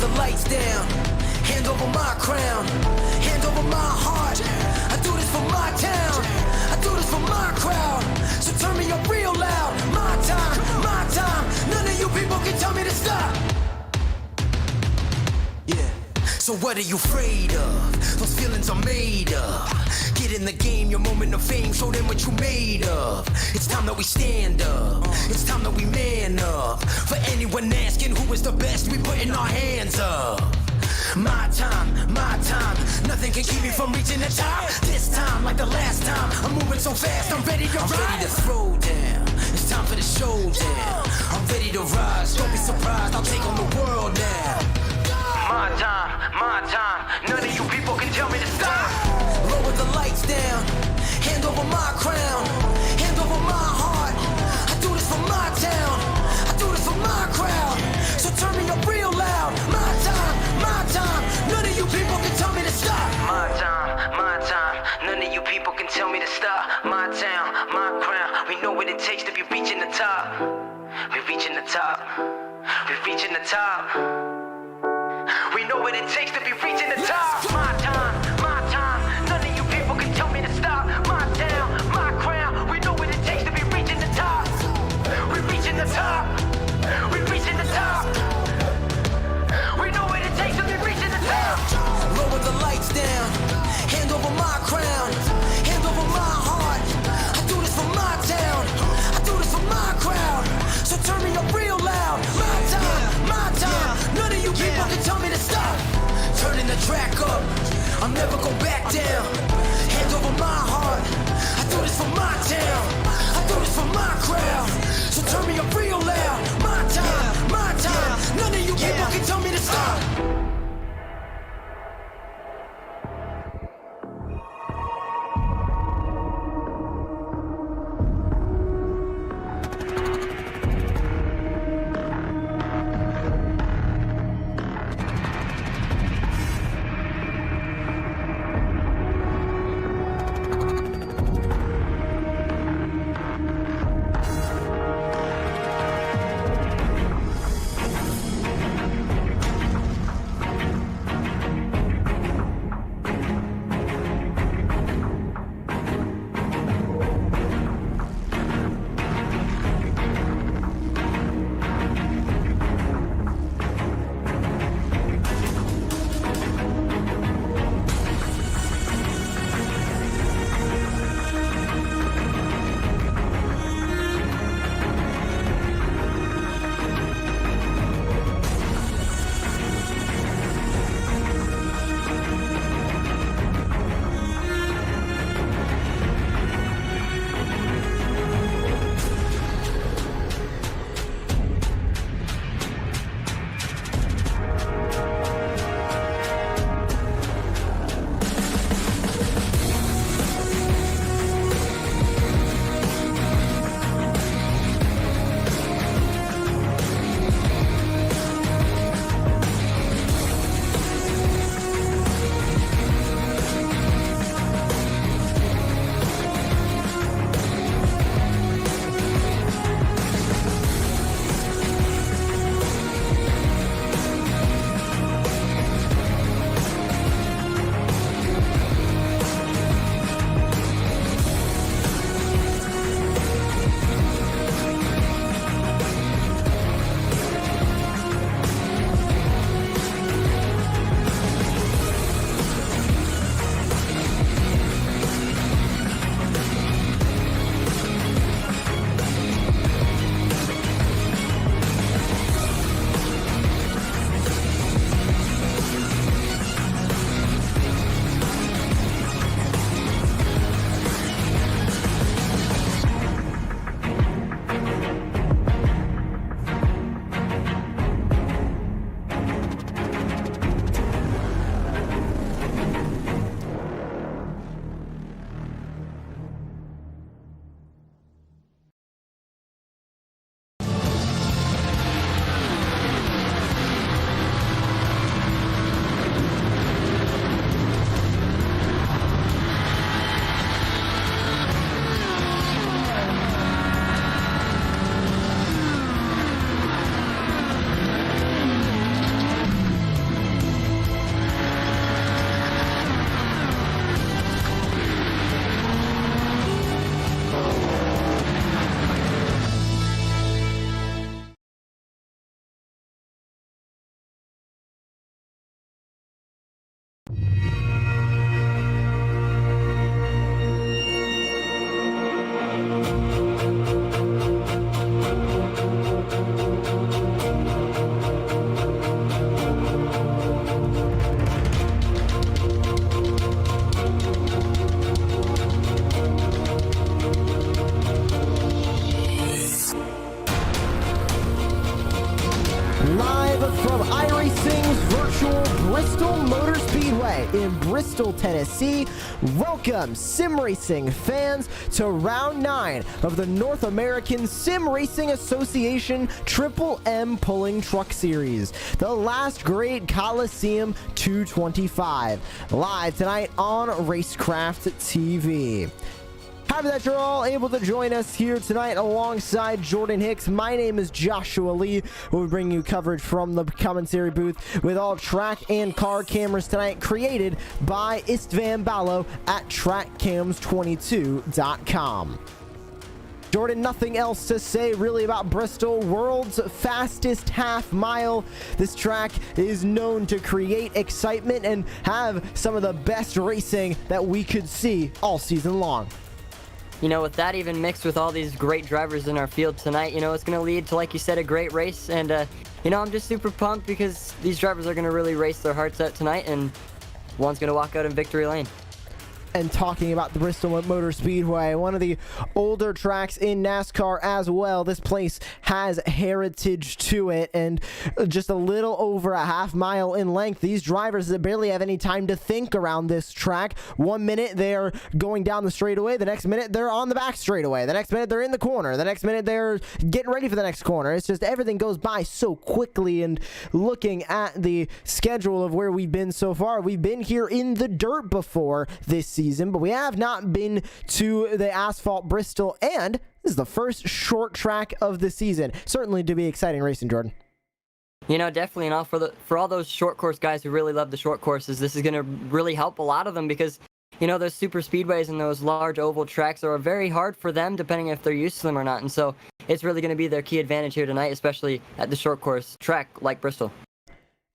the lights down, hand over my crown, hand over my heart. I do this for my town, I do this for my crowd. So turn me up real loud. My time, none of you people can tell me to stop. Yeah. So what are you afraid of? Those feelings are made up. Get in the game, your moment of fame, show them what you made of. It's time that we stand up, it's time that we man up. For anyone asking who is the best, we putting our hands up. My time, nothing can keep me from reaching the top. This time, like the last time, I'm moving so fast, I'm ready to ride. I'm ready to throw down, it's time for the showdown. I'm ready to rise, don't be surprised, I'll take on the world now. My time, none of you people can tell me to stop. Lower the lights down, hand over my crown, hand over my heart. I do this for my town, I do this for my crowd. So turn me up real loud. My time, none of you people can tell me to stop. My time, none of you people can tell me to stop. My town, my crown, we know what it takes to be reaching the top. We're reaching the top, we're reaching the top. We know what it takes to be reaching the top. My time, none of you people can tell me to stop. My town, my crown, we know what it takes to be reaching the top. We're reaching the top, we're reaching the top. We know what it takes to be reaching the top. Lower the lights down, hand over my crown, hand over my heart. I do this for my town, I do this for my crowd. So turn me up real loud. My time, none of you people can tell me to stop. Turning the track up, I'll never go back down. Hand over my heart, I do this for my town, I do this for my crowd. So turn me up real loud. My time, none of you people can tell me to stop. virtual Bristol Motor Speedway in Bristol, Tennessee. Welcome, sim racing fans, to round 9 of the North American Sim Racing Association Triple M Pulling Truck Series, the last great Coliseum 225, live tonight on Racecraft TV. Happy that you're all able to join us here tonight alongside Jordan Hicks. My name is Joshua Lee. We'll bring you coverage from the commentary booth with all track and car cameras tonight, created by Istvan Ballo at trackcams22.com. Jordan, nothing else to say really about Bristol. World's fastest half mile. This track is known to create excitement and have some of the best racing that we could see all season long. You know, with that even mixed with all these great drivers in our field tonight, you know, it's going to lead to, like you said, a great race. And, you know, I'm just super pumped because these drivers are going to really race their hearts out tonight, and one's going to walk out in victory lane. And talking about the Bristol Motor Speedway, one of the older tracks in NASCAR as well. This place has heritage to it, and just a little over a half mile in length. These drivers barely have any time to think around this track. 1 minute they're going down the straightaway, the next minute they're on the back straightaway, the next minute they're in the corner, the next minute they're getting ready for the next corner. It's just everything goes by so quickly. And looking at the schedule of where we've been so far, we've been here in the dirt before this season, but we have not been to the asphalt Bristol, and this is the first short track of the season. Certainly to be exciting racing, Jordan. You know, definitely, and all for all those short course guys who really love the short courses, this is going to really help a lot of them because, you know, those super speedways and those large oval tracks are very hard for them, depending if they're used to them or not. And so it's really going to be their key advantage here tonight, especially at the short course track like Bristol.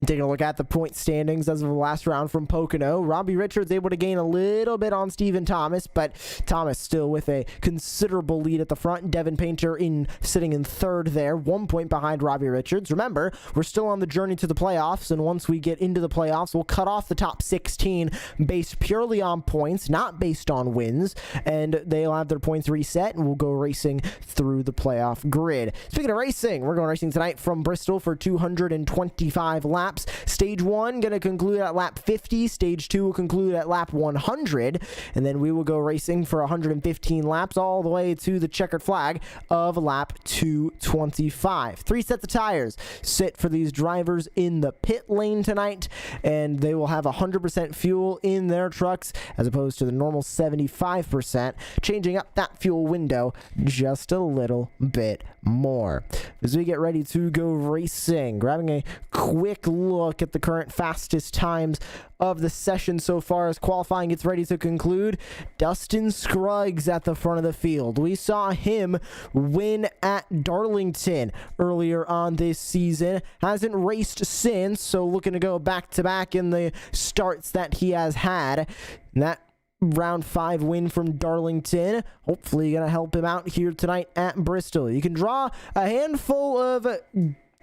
Taking a look at the point standings as of the last round from Pocono, Robbie Richards able to gain a little bit on Stephen Thomas, but Thomas still with a considerable lead at the front. Devin Painter sitting in third there, 1 point behind Robbie Richards. Remember, we're still on the journey to the playoffs, and once we get into the playoffs, we'll cut off the top 16 based purely on points, not based on wins, and they'll have their points reset, and we'll go racing through the playoff grid. Speaking of racing, we're going racing tonight from Bristol for 225 laps. Stage 1 going to conclude at lap 50. Stage 2 will conclude at lap 100. And then we will go racing for 115 laps all the way to the checkered flag of lap 225. 3 sets of tires sit for these drivers in the pit lane tonight. And they will have 100% fuel in their trucks as opposed to the normal 75%. Changing up that fuel window just a little bit more. As we get ready to go racing, grabbing a quick look at the current fastest times of the session so far as qualifying gets ready to conclude. Dustin Scruggs at the front of the field. We saw him win at Darlington earlier on this season. Hasn't raced since, so looking to go back to back in the starts that he has had. And that round 5 win from Darlington hopefully gonna help him out here tonight at Bristol. You can draw a handful of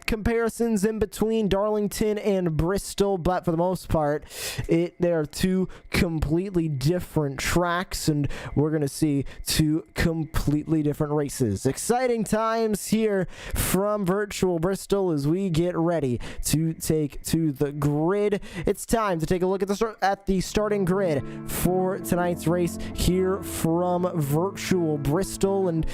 comparisons in between Darlington and Bristol, but for the most part they are two completely different tracks, and we're gonna see two completely different races. Exciting times here from virtual Bristol as we get ready to take to the grid. It's time to take a look at the starting grid for tonight's race here from virtual Bristol. And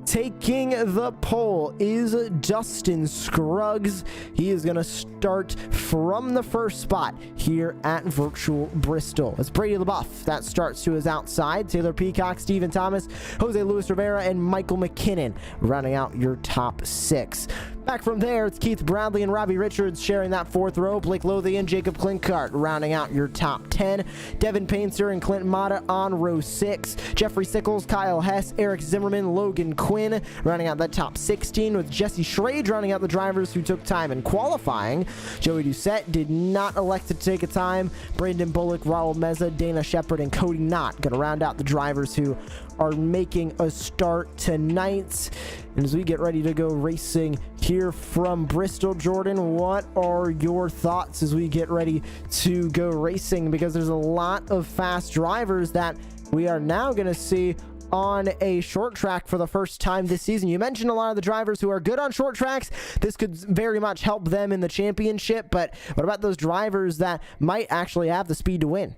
taking the pole is Dustin Scruggs. He is going to start from the first spot here at virtual Bristol. It's Brady LaBeouf that starts to his outside. Taylor Peacock, Stephen Thomas, Jose Luis Rivera, and Michael McKinnon rounding out your top 6. Back from there, it's Keith Bradley and Robbie Richards sharing that 4th row. Blake Lothian and Jacob Klinkart rounding out your top 10. Devin Painter and Clint Mata on row 6. Jeffrey Sickles, Kyle Hess, Eric Zimmerman, Logan Quinn rounding out that top 16, with Jesse Schrade rounding out the drivers who took time in qualifying. Joey Doucette did not elect to take a time. Brandon Bullock, Raul Meza, Dana Shepard, and Cody Knott going to round out the drivers who are making a start tonight. And as we get ready to go racing here from Bristol, Jordan, what are your thoughts as we get ready to go racing? Because there's a lot of fast drivers that we are now going to see on a short track for the first time this season. You mentioned a lot of the drivers who are good on short tracks. This could very much help them in the championship, but what about those drivers that might actually have the speed to win?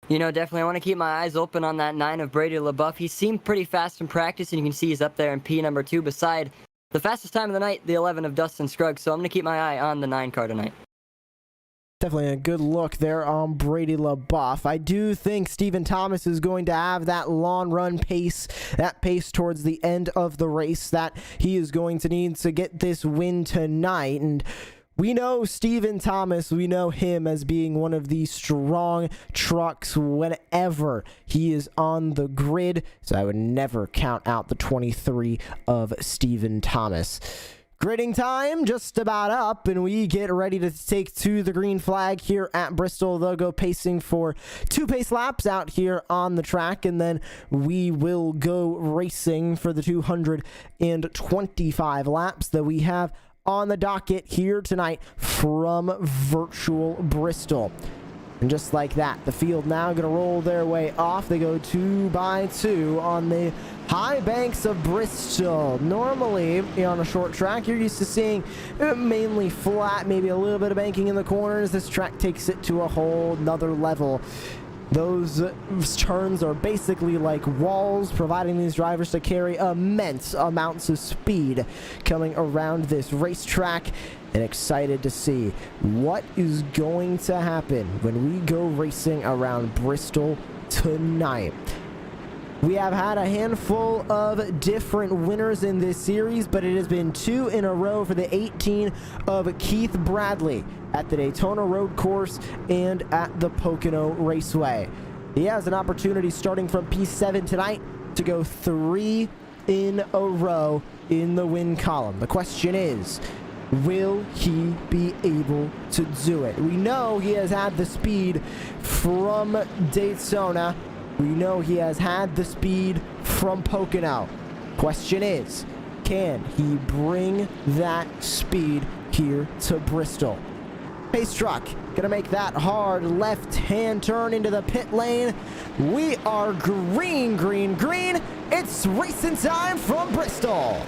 You know, definitely I want to keep my eyes open on that 9 of Brady LaBeouf. He seemed pretty fast in practice, and you can see he's up there in P number 2 beside the fastest time of the night, the 11 of Dustin Scruggs. So I'm going to keep my eye on the 9 car tonight. Definitely a good look there on Brady LaBeouf. I do think Stephen Thomas is going to have that long run pace, that pace towards the end of the race that he is going to need to get this win tonight. And we know Stephen Thomas, we know him as being one of the strong trucks whenever he is on the grid. So I would never count out the 23 of Stephen Thomas. Gridding time just about up, and we get ready to take to the green flag here at Bristol. They'll go pacing for 2 pace laps out here on the track, and then we will go racing for the 225 laps that we have on the docket here tonight from virtual Bristol. And just like that, the field now going to roll their way off. They go 2 by 2 on the high banks of Bristol. Normally, on a short track, you're used to seeing mainly flat, maybe a little bit of banking in the corners. This track takes it to a whole nother level. Those turns are basically like walls, providing these drivers to carry immense amounts of speed coming around this racetrack. And excited to see what is going to happen when we go racing around Bristol tonight. We have had a handful of different winners in this series, but it has been 2 in a row for the 18 of Keith Bradley at the Daytona Road Course and at the Pocono Raceway. He has an opportunity starting from P7 tonight to go 3 in a row in the win column. The question is, will he be able to do it? We know he has had the speed from Daytona. We know he has had the speed from Pocono. Question is, can he bring that speed here to Bristol? Pace truck gonna make that hard left-hand turn into the pit lane. We are green, green, green. It's racing time from Bristol.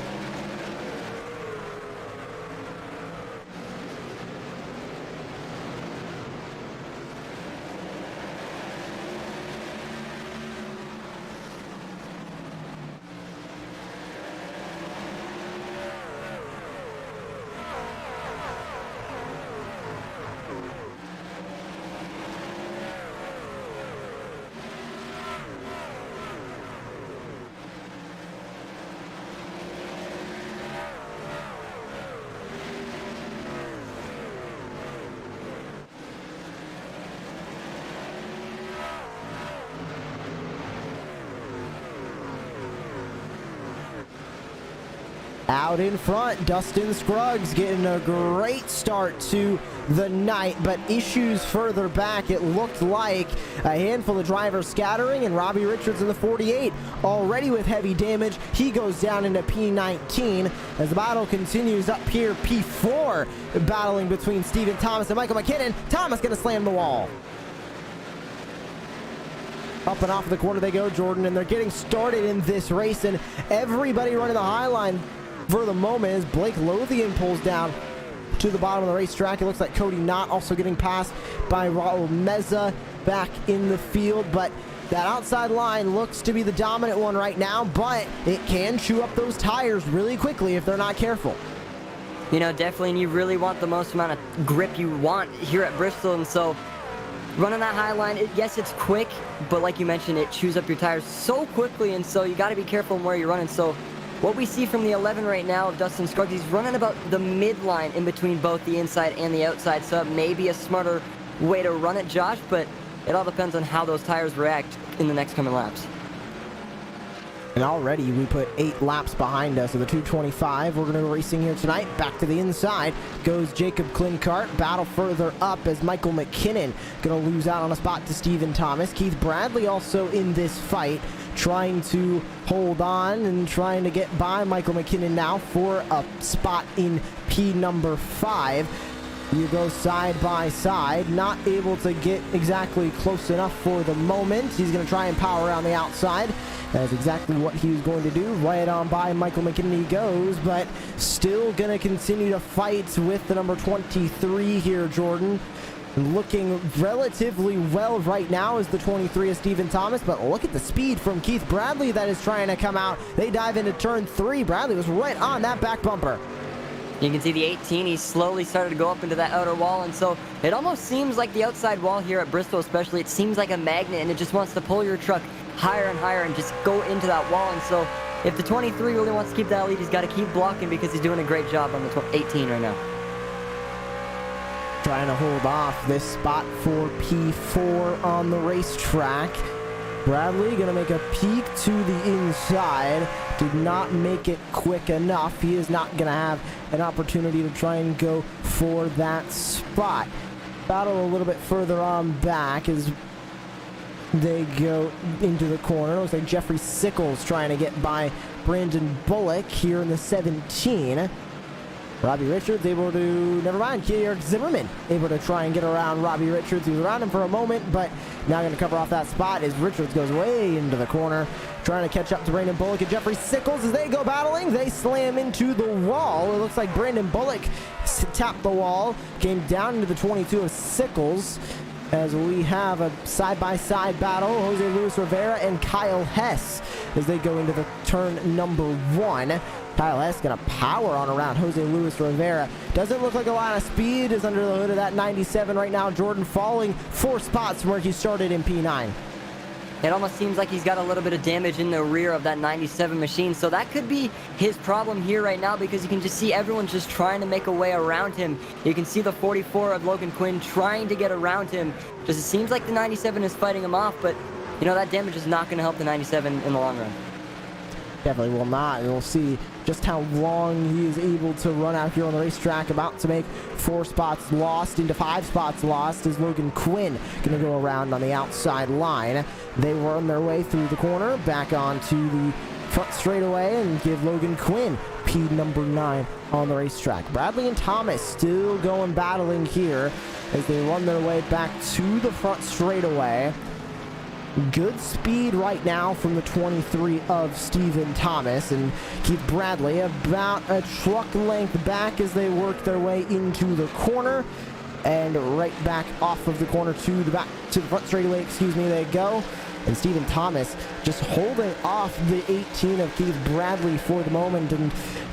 Out in front, Dustin Scruggs getting a great start to the night, but issues further back. It looked like a handful of drivers scattering, and Robbie Richards in the 48 already with heavy damage. He goes down into P19 as the battle continues up here. P4 battling between Stephen Thomas and Michael McKinnon. Thomas gonna slam the wall. Up and off the corner they go, Jordan, and they're getting started in this race, and everybody running the high line for the moment as Blake Lothian pulls down to the bottom of the racetrack. It looks like Cody Knott also getting passed by Raul Meza back in the field, but that outside line looks to be the dominant one right now, but it can chew up those tires really quickly if they're not careful. You know, definitely, and you really want the most amount of grip you want here at Bristol, and so running that high line, yes, it's quick, but like you mentioned, it chews up your tires so quickly, and so you got to be careful in where you're running. So what we see from the 11 right now of Dustin Scruggs, he's running about the midline in between both the inside and the outside, so it may be a smarter way to run it, Josh, but it all depends on how those tires react in the next coming laps. And already we put 8 laps behind us of the 225. We're going to go racing here tonight. Back to the inside goes Jacob Klinkart. Battle further up as Michael McKinnon going to lose out on a spot to Stephen Thomas. Keith Bradley also in this fight, trying to hold on and trying to get by Michael McKinnon now for a spot in P number 5. You go side by side, not able to get exactly close enough for the moment. He's going to try and power around the outside. That's exactly what he was going to do. Right on by Michael McKinnon he goes, but still going to continue to fight with the number 23 here, Jordan. Looking relatively well right now is the 23 of Stephen Thomas, but look at the speed from Keith Bradley that is trying to come out. They dive into turn 3. Bradley was right on that back bumper. You can see the 18, he slowly started to go up into that outer wall, and so it almost seems like the outside wall here at Bristol especially, it seems like a magnet, and it just wants to pull your truck higher and higher and just go into that wall. And so if the 23 really wants to keep that lead, he's got to keep blocking because he's doing a great job on the 18 right now. Trying to hold off this spot for P4 on the racetrack. Bradley going to make a peek to the inside. Did not make it quick enough. He is not going to have an opportunity to try and go for that spot. Battle a little bit further on back as they go into the corner. Looks like Jeffrey Sickles trying to get by Brandon Bullock here in the 17. Robbie Richards able to, never mind, Eric Zimmerman able to try and get around Robbie Richards. He was around him for a moment, but now going to cover off that spot as Richards goes way into the corner, trying to catch up to Brandon Bullock and Jeffrey Sickles as they go battling. They slam into the wall. It looks like Brandon Bullock tapped the wall, came down into the 22 of Sickles as we have a side-by-side battle. Jose Luis Rivera and Kyle Hess as they go into the turn number 1. Kyle Hess going to power on around Jose Luis Rivera. Doesn't look like a lot of speed is under the hood of that 97 right now. Jordan falling 4 spots from where he started in P9. It almost seems like he's got a little bit of damage in the rear of that 97 machine, so that could be his problem here right now because you can just see everyone's just trying to make a way around him. You can see the 44 of Logan Quinn trying to get around him. Just it seems like the 97 is fighting him off, but you know that damage is not going to help the 97 in the long run. Definitely will not. We'll see just how long he is able to run out here on the racetrack. About to make 4 spots lost into 5 spots lost is Logan Quinn going to go around on the outside line. They run their way through the corner, back onto the front straightaway, and give Logan Quinn P number 9 on the racetrack. Bradley and Thomas still going battling here as they run their way back to the front straightaway. Good speed right now from the 23 of Stephen Thomas, and Keith Bradley about a truck length back as they work their way into the corner, and right back off of the corner to the front straightaway, excuse me, they go. And Stephen Thomas just holding off the 18 of Keith Bradley for the moment. And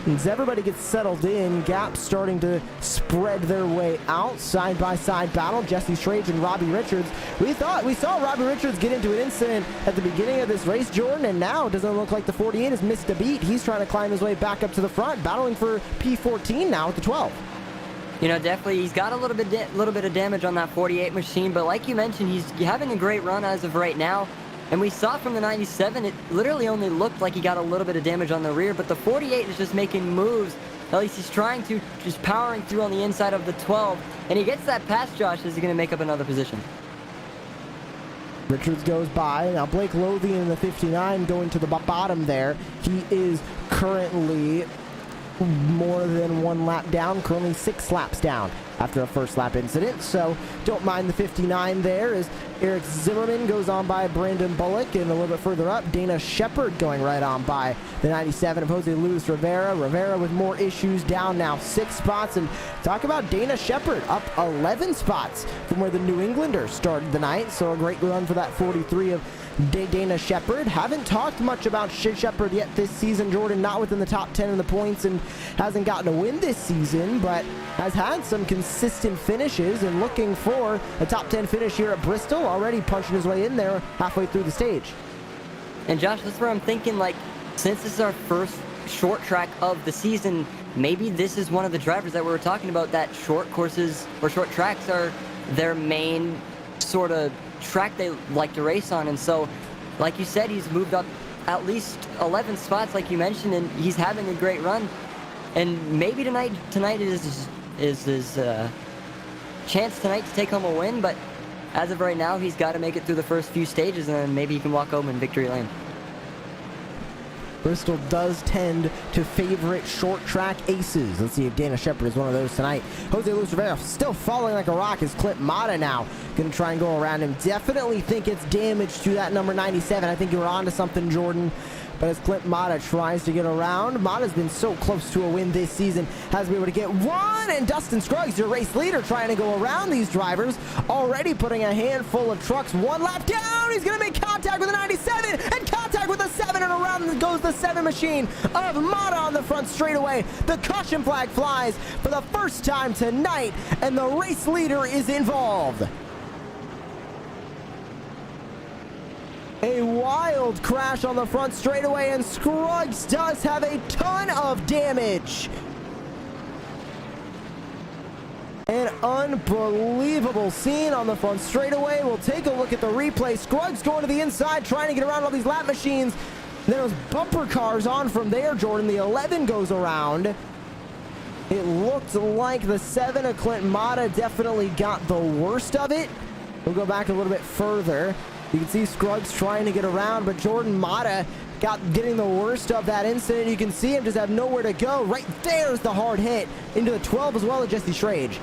as everybody gets settled in, gaps starting to spread their way out. Side-by-side battle, Jesse Strage and Robbie Richards. We saw Robbie Richards get into an incident at the beginning of this race, Jordan, and now it doesn't look like the 48 has missed a beat. He's trying to climb his way back up to the front, battling for P14 now with the 12. You know, definitely he's got a little bit of damage on that 48 machine, but like you mentioned, he's having a great run as of right now. And we saw from the 97, it literally only looked like he got a little bit of damage on the rear, but the 48 is just making moves. At least he's trying to, just powering through on the inside of the 12. And he gets that past Josh as he's going to make up another position. Richards goes by. Now Blake Lothian in the 59 going to the bottom there. He is currently more than 1 lap down, currently 6 laps down after a first lap incident, so don't mind the 59 there as Eric Zimmerman goes on by Brandon Bullock, and a little bit further up Dana Shepard going right on by the 97 of Jose Luis Rivera. Rivera with more issues, down now 6 spots, and talk about Dana Shepard up 11 spots from where the New Englander started the night, so a great run for that 43 of Dana Shepard. Haven't talked much about Shepard yet this season, Jordan, not within the top 10 in the points and hasn't gotten a win this season, but has had some consistent finishes and looking for a top 10 finish here at Bristol, already punching his way in there halfway through the stage. And Josh, that's where I'm thinking, like, since this is our first short track of the season, maybe this is one of the drivers that we were talking about, that short courses or short tracks are their main sort of track they like to race on. And so, like you said, he's moved up at least 11 spots, like you mentioned, and he's having a great run. And maybe tonight is his chance tonight to take home a win, but as of right now, he's got to make it through the first few stages, and then maybe he can walk home in victory lane. Bristol does tend to favorite short track aces. Let's see if Dana Shepard is one of those tonight. Jose Luis Rivera still falling like a rock as Clint Mata now going to try and go around him. Definitely think it's damage to that number 97. I think you were onto something, Jordan. But as Clint Mata tries to get around, Mata's been so close to a win this season. Has been able to get one, and Dustin Scruggs, your race leader, trying to go around these drivers. Already putting a handful of trucks one lap down. He's going to make contact with the 97 and contact with the 7, and around goes the 7 machine of Mata on the front straightaway. The caution flag flies for the first time tonight, and the race leader is involved. A wild crash on the front straightaway, and Scruggs does have a ton of damage. An unbelievable scene on the front straightaway. We'll take a look at the replay. Scruggs going to the inside, trying to get around all these lap machines. There's bumper cars on from there, Jordan. The 11 goes around. It looked like the 7 of Clint Mata definitely got the worst of it. We'll go back a little bit further. You can see Scruggs trying to get around, but Jordan Mata getting the worst of that incident. You can see him just have nowhere to go. Right there's the hard hit into the 12 as well as Jesse Schrage.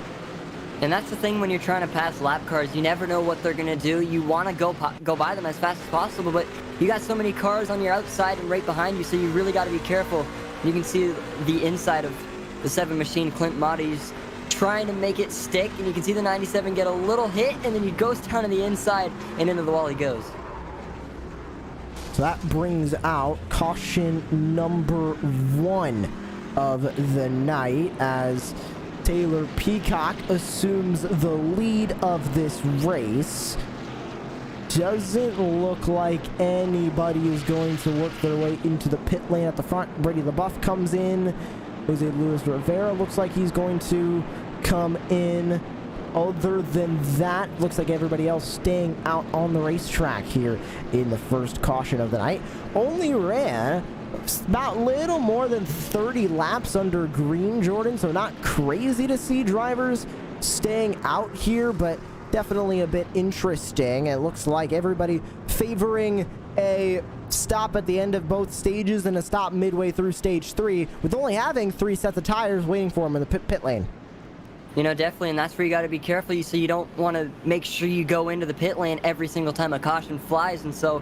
And that's the thing when you're trying to pass lap cars. You never know what they're going to do. You want to go by them as fast as possible, but you got so many cars on your outside and right behind you, so you really got to be careful. You can see the inside of the 7 machine, Clint Mata. He's trying to make it stick, and you can see the 97 get a little hit, and then he goes down to the inside, and into the wall he goes. So that brings out caution number 1 of the night as Taylor Peacock assumes the lead of this race. Doesn't look like anybody is going to work their way into the pit lane at the front. Brady LaBeouf comes in. Jose Luis Rivera looks like he's going to come in. Other than that, looks like everybody else staying out on the racetrack here in the first caution of the night. Only ran about little more than 30 laps under green, Jordan, so not crazy to see drivers staying out here, but definitely a bit interesting. It looks like everybody favoring a stop at the end of both stages and a stop midway through stage 3, with only having 3 sets of tires waiting for him in the pit lane. You know, definitely, and that's where you got to be careful. So you don't want to make sure you go into the pit lane every single time a caution flies, and so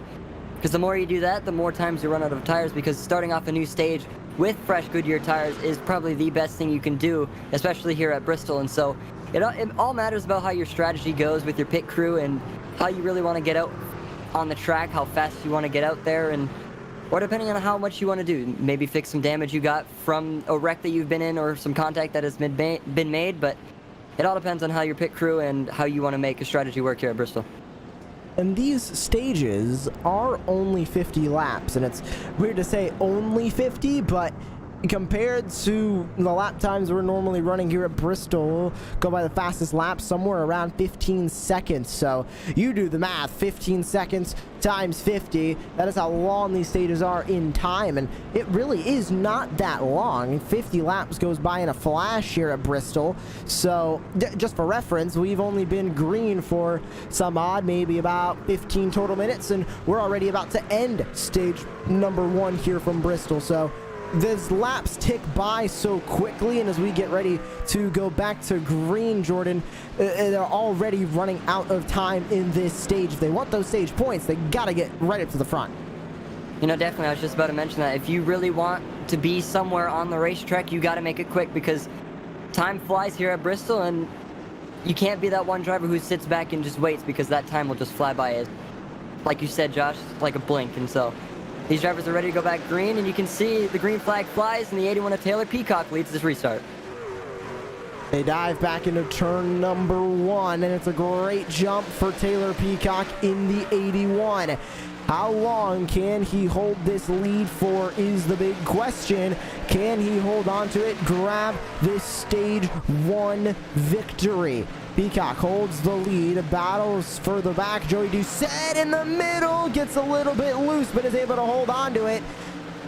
because the more you do that, the more times you run out of tires, because starting off a new stage with fresh Goodyear tires is probably the best thing you can do, especially here at Bristol. And so it all matters about how your strategy goes with your pit crew and how you really want to get out on the track, how fast you want to get out there, and or depending on how much you want to do. Maybe fix some damage you got from a wreck that you've been in or some contact that has been made, but it all depends on how your pit crew and how you want to make a strategy work here at Bristol. And these stages are only 50 laps, and it's weird to say only 50, but compared to the lap times we're normally running here at Bristol, go by the fastest lap somewhere around 15 seconds. So you do the math, 15 seconds times 50, that is how long these stages are in time, and it really is not that long. 50 laps goes by in a flash here at Bristol. So just for reference, we've only been green for some odd, maybe about 15 total minutes, and we're already about to end stage number 1 here from Bristol. So these laps tick by so quickly, and as we get ready to go back to green, Jordan, they're already running out of time in this stage. If they want those stage points, they gotta get right up to the front. You know, definitely, I was just about to mention that. If you really want to be somewhere on the racetrack, you gotta make it quick, because time flies here at Bristol, and you can't be that one driver who sits back and just waits, because that time will just fly by, as, like you said, Josh, like a blink. And so these drivers are ready to go back green, and you can see the green flag flies, and the 81 of Taylor Peacock leads this restart. They dive back into turn number 1, and it's a great jump for Taylor Peacock in the 81. How long can he hold this lead for is the big question. Can he hold on to it, grab this stage 1 victory? Peacock holds the lead, battles further back. Joey Doucette in the middle, gets a little bit loose, but is able to hold on to it.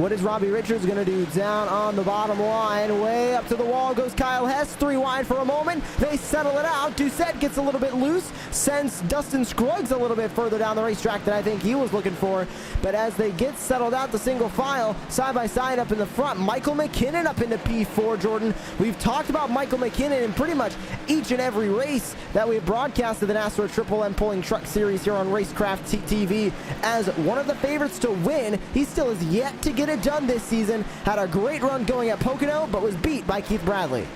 What is Robbie Richards going to do? Down on the bottom line, way up to the wall goes Kyle Hess, 3 wide for a moment. They settle it out. Doucette gets a little bit loose, sends Dustin Scruggs a little bit further down the racetrack than I think he was looking for. But as they get settled out, the single file, side by side up in the front, Michael McKinnon up into P4, Jordan. We've talked about Michael McKinnon in pretty much each and every race that we've broadcasted the NASRA Triple M Pulling Truck Series here on Racecraft TV as one of the favorites to win. He still is yet to get it done this season. Had a great run going at Pocono, but was beat by Keith Bradley.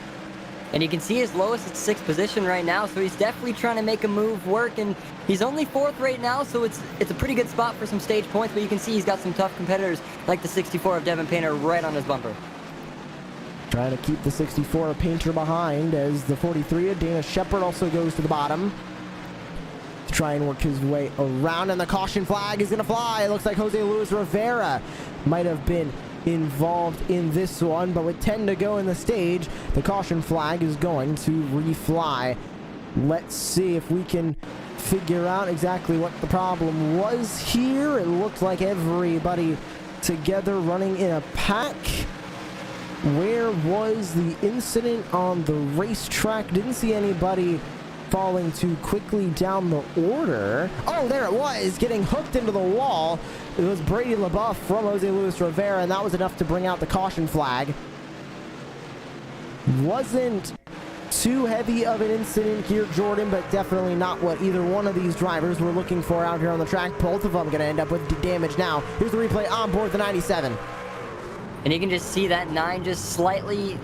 And you can see his lowest at 6th position right now, so he's definitely trying to make a move work, and he's only 4th right now, so it's a pretty good spot for some stage points, but you can see he's got some tough competitors like the 64 of Devin Painter right on his bumper. Trying to keep the 64 of Painter behind as the 43 of Dana Shepard also goes to the bottom to try and work his way around, and the caution flag is going to fly. It looks like Jose Luis Rivera might have been involved in this one, but with 10 to go in the stage, the caution flag is going to refly. Let's see if we can figure out exactly what the problem was here. It looks like everybody together running in a pack. Where was the incident on the racetrack? Didn't see anybody falling too quickly down the order. Oh, there it was, getting hooked into the wall. It was Brady LaBeouf from Jose Luis Rivera, and that was enough to bring out the caution flag. Wasn't too heavy of an incident here, Jordan, but definitely not what either one of these drivers were looking for out here on the track. Both of them going to end up with damage now. Here's the replay on board the 97. And you can just see that 9 just slightly,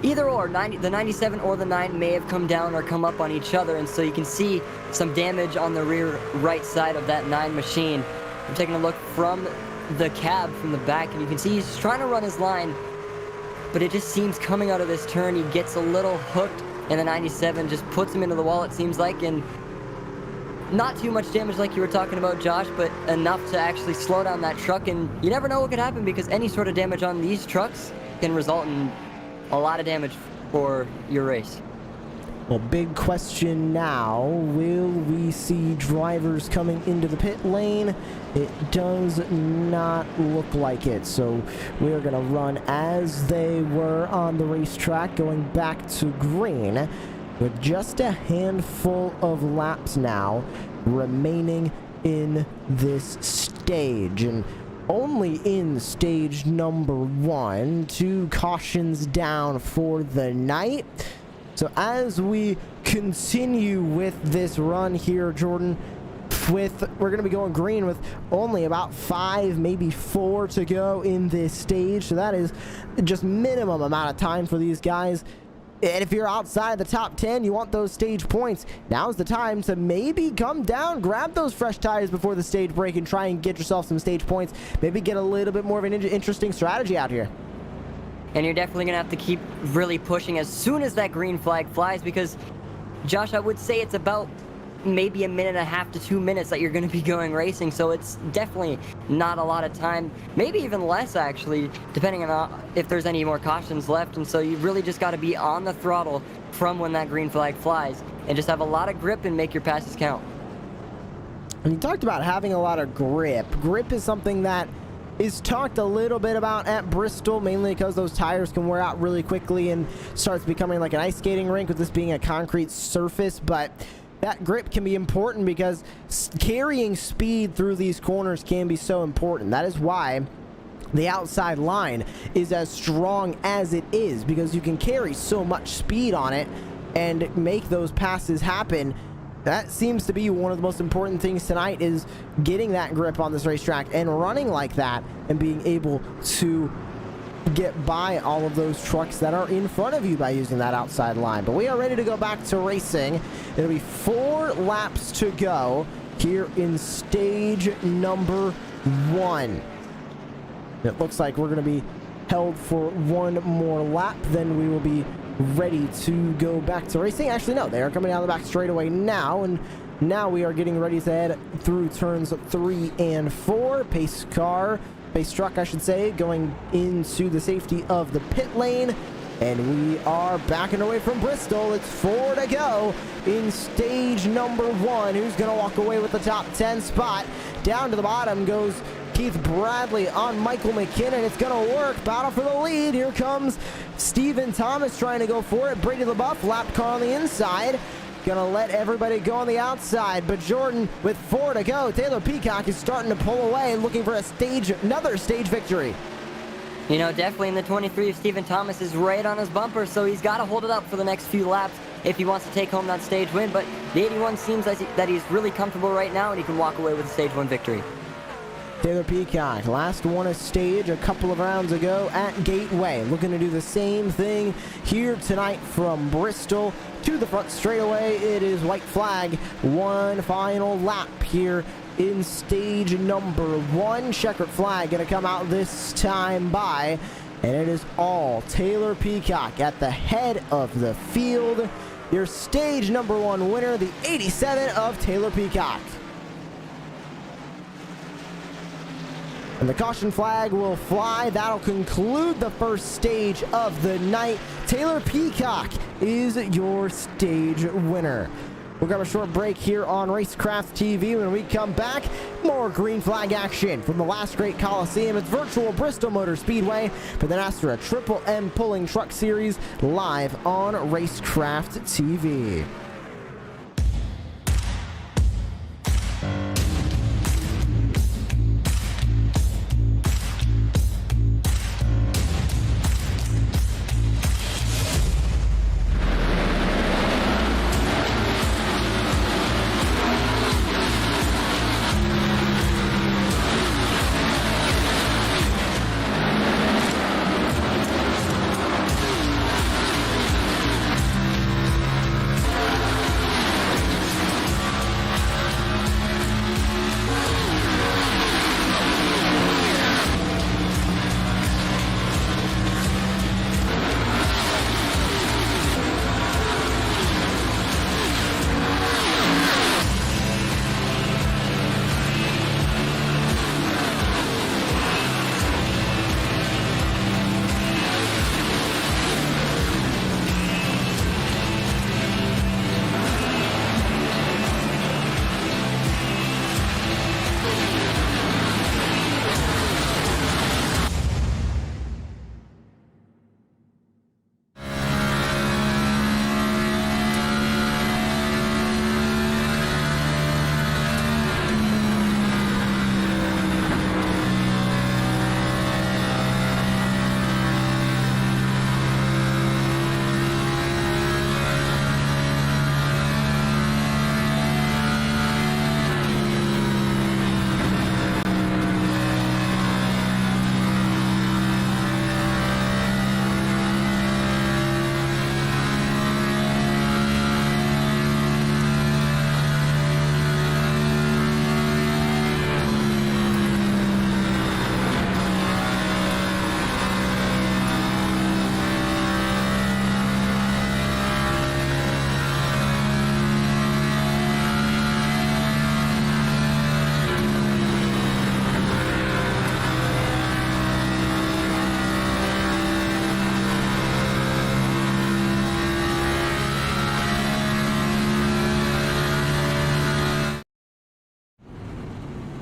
either or, the 97 or the 9 may have come down or come up on each other, and so you can see some damage on the rear right side of that 9 machine. I'm taking a look from the cab from the back, and you can see he's trying to run his line, but it just seems coming out of this turn, he gets a little hooked, and the 97 just puts him into the wall, it seems like, and not too much damage like you were talking about, Josh, but enough to actually slow down that truck, and you never know what could happen because any sort of damage on these trucks can result in a lot of damage for your race. Well, big question now, will we see drivers coming into the pit lane? It does not look like it, so we're going to run as they were on the racetrack, going back to green, with just a handful of laps now remaining in this stage. And only in stage number 1, 2 cautions down for the night. So as we continue with this run here, Jordan, we're going to be going green with only about 5, maybe 4 to go in this stage. So that is just minimum amount of time for these guys. And if you're outside the top 10, you want those stage points, now's the time to maybe come down, grab those fresh tires before the stage break and try and get yourself some stage points. Maybe get a little bit more of an interesting strategy out here. And you're definitely going to have to keep really pushing as soon as that green flag flies because, Josh, I would say it's about maybe 1.5 to 2 minutes that you're going to be going racing, so it's definitely not a lot of time, maybe even less actually, depending on if there's any more cautions left, and so you really just got to be on the throttle from when that green flag flies and just have a lot of grip and make your passes count. And you talked about having a lot of grip. Grip is something that is talked a little bit about at Bristol, mainly because those tires can wear out really quickly and starts becoming like an ice skating rink with this being a concrete surface, but that grip can be important because carrying speed through these corners can be so important. That is why the outside line is as strong as it is, because you can carry so much speed on it and make those passes happen. That seems to be one of the most important things tonight, is getting that grip on this racetrack and running like that and being able to get by all of those trucks that are in front of you by using that outside line. But we are ready to go back to racing. It'll be 4 laps to go here in stage number 1. It looks like we're going to be held for 1 more lap, then we will be ready to go back to racing. Actually, no, they are coming down the back straightaway now, and now we are getting ready to head through turns 3 and 4. Pace truck, I should say, going into the safety of the pit lane, and we are backing away from Bristol. It's 4 to go in stage number 1. Who's going to walk away with the top 10 spot? Down to the bottom goes Keith Bradley on Michael McKinnon. It's going to work. Battle for the lead. Here comes Stephen Thomas trying to go for it. Brady LaBeouf, lap car on the inside. Gonna let everybody go on the outside, but Jordan with 4 to go. Taylor Peacock is starting to pull away, looking for another stage victory. You know, definitely in the 23, Stephen Thomas is right on his bumper, so he's got to hold it up for the next few laps if he wants to take home that stage win. But the 81 seems that he's really comfortable right now, and he can walk away with a stage 1 victory. Taylor Peacock last won a stage a couple of rounds ago at Gateway. Looking to do the same thing here tonight from Bristol to the front straightaway. It is white flag. One final lap here in stage number 1. Checkered flag going to come out this time by. And it is all Taylor Peacock at the head of the field. Your stage number 1 winner, the 87 of Taylor Peacock. And the caution flag will fly. That'll conclude the first stage of the night. Taylor Peacock is your stage winner. We'll grab a short break here on Racecraft TV. When we come back, more green flag action from the last great Coliseum. It's virtual Bristol Motor Speedway for the NASRA Triple M Pulling Truck Series live on Racecraft TV.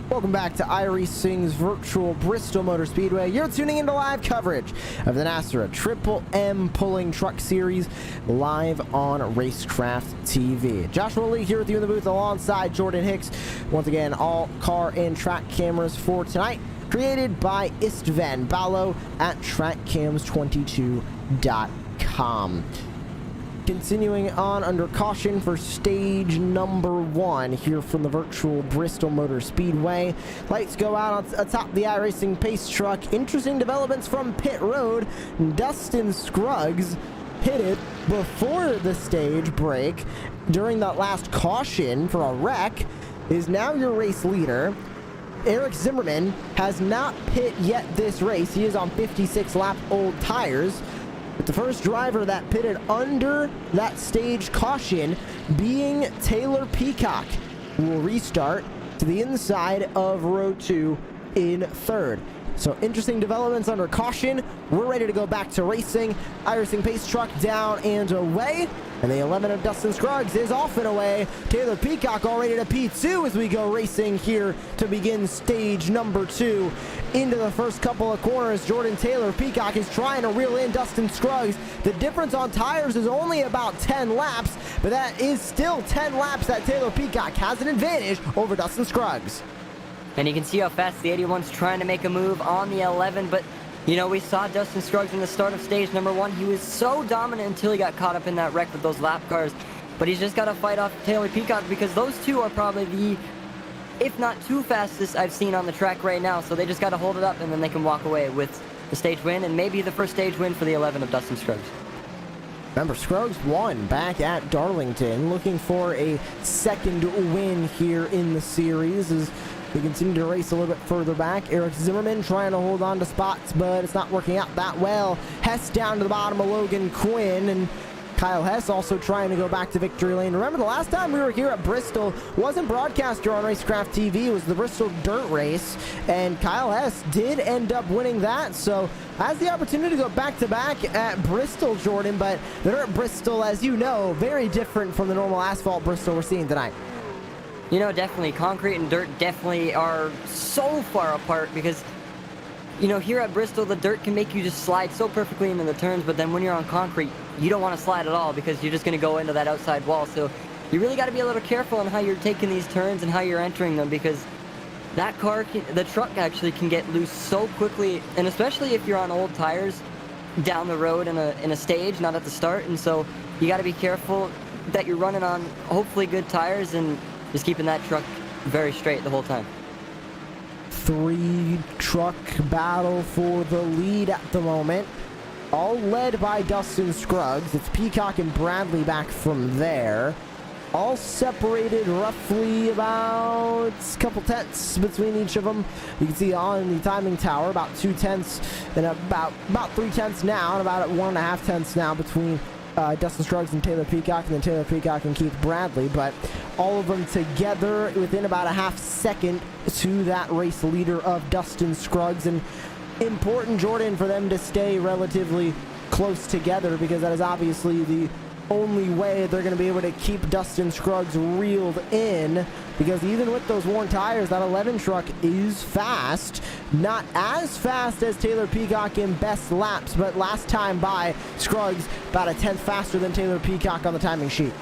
Welcome back to iRacing's virtual Bristol Motor Speedway. You're tuning into live coverage of the NASRA Triple M Pulling Truck Series live on Racecraft TV. Joshua Lee here with you in the booth alongside Jordan Hicks. Once again, all car and track cameras for tonight created by Istvan Balo at trackcams22.com. Continuing on under caution for stage number 1 here from the virtual Bristol Motor Speedway. Lights go out atop the iRacing pace truck. Interesting developments from pit road. Dustin Scruggs pitted before the stage break during that last caution for a wreck, is now your race leader. Eric Zimmerman has not pit yet this race. He is on 56 lap old tires. But the first driver that pitted under that stage caution being Taylor Peacock, who will restart to the inside of row 2 in third. So interesting developments under caution. We're ready to go back to racing. iRacing pace truck down and away. And the 11 of Dustin Scruggs is off and away. Taylor Peacock already to P2 as we go racing here to begin stage number 2. Into the first couple of corners, Jordan Taylor Peacock is trying to reel in Dustin Scruggs. The difference on tires is only about 10 laps, but that is still 10 laps that Taylor Peacock has an advantage over Dustin Scruggs. And you can see how fast the 81's trying to make a move on the 11, but you know, we saw Dustin Scruggs in the start of stage number 1. He was so dominant until he got caught up in that wreck with those lap cars. But he's just got to fight off Taylor Peacock because those two are probably the, if not two fastest I've seen on the track right now. So they just got to hold it up and then they can walk away with the stage win and maybe the first stage win for the 11 of Dustin Scruggs. Remember, Scruggs won back at Darlington, looking for a second win here in the series as we continue to race a little bit further back. Eric Zimmerman trying to hold on to spots, but it's not working out that well. Hess down to the bottom of Logan Quinn, and Kyle Hess also trying to go back to victory lane. Remember, the last time we were here at Bristol wasn't broadcaster on Racecraft TV. It was the Bristol Dirt Race, and Kyle Hess did end up winning that. So has the opportunity to go back-to-back at Bristol, Jordan, but the Dirt Bristol, as you know, very different from the normal asphalt Bristol we're seeing tonight. You know, definitely, concrete and dirt definitely are so far apart because, you know, here at Bristol, the dirt can make you just slide so perfectly into the turns, but then when you're on concrete, you don't want to slide at all because you're just going to go into that outside wall. So you really got to be a little careful on how you're taking these turns and how you're entering them because that car, the truck actually can get loose so quickly, and especially if you're on old tires down the road in a stage, not at the start. And so you got to be careful that you're running on hopefully good tires and just keeping that truck very straight the whole time. 3-truck battle for the lead at the moment. All led by Dustin Scruggs. It's Peacock and Bradley back from there. All separated roughly about a couple tenths between each of them. You can see on the timing tower about 2 tenths and about 3 tenths now and about 1.5 tenths now between Dustin Scruggs and Taylor Peacock, and then Taylor Peacock and Keith Bradley, but all of them together within about a half second to that race leader of Dustin Scruggs. And important, Jordan, for them to stay relatively close together because that is obviously the only way they're going to be able to keep Dustin Scruggs reeled in, because even with those worn tires, that 11 truck is fast. Not as fast as Taylor Peacock in best laps, but last time by, Scruggs about a tenth faster than Taylor Peacock on the timing sheet.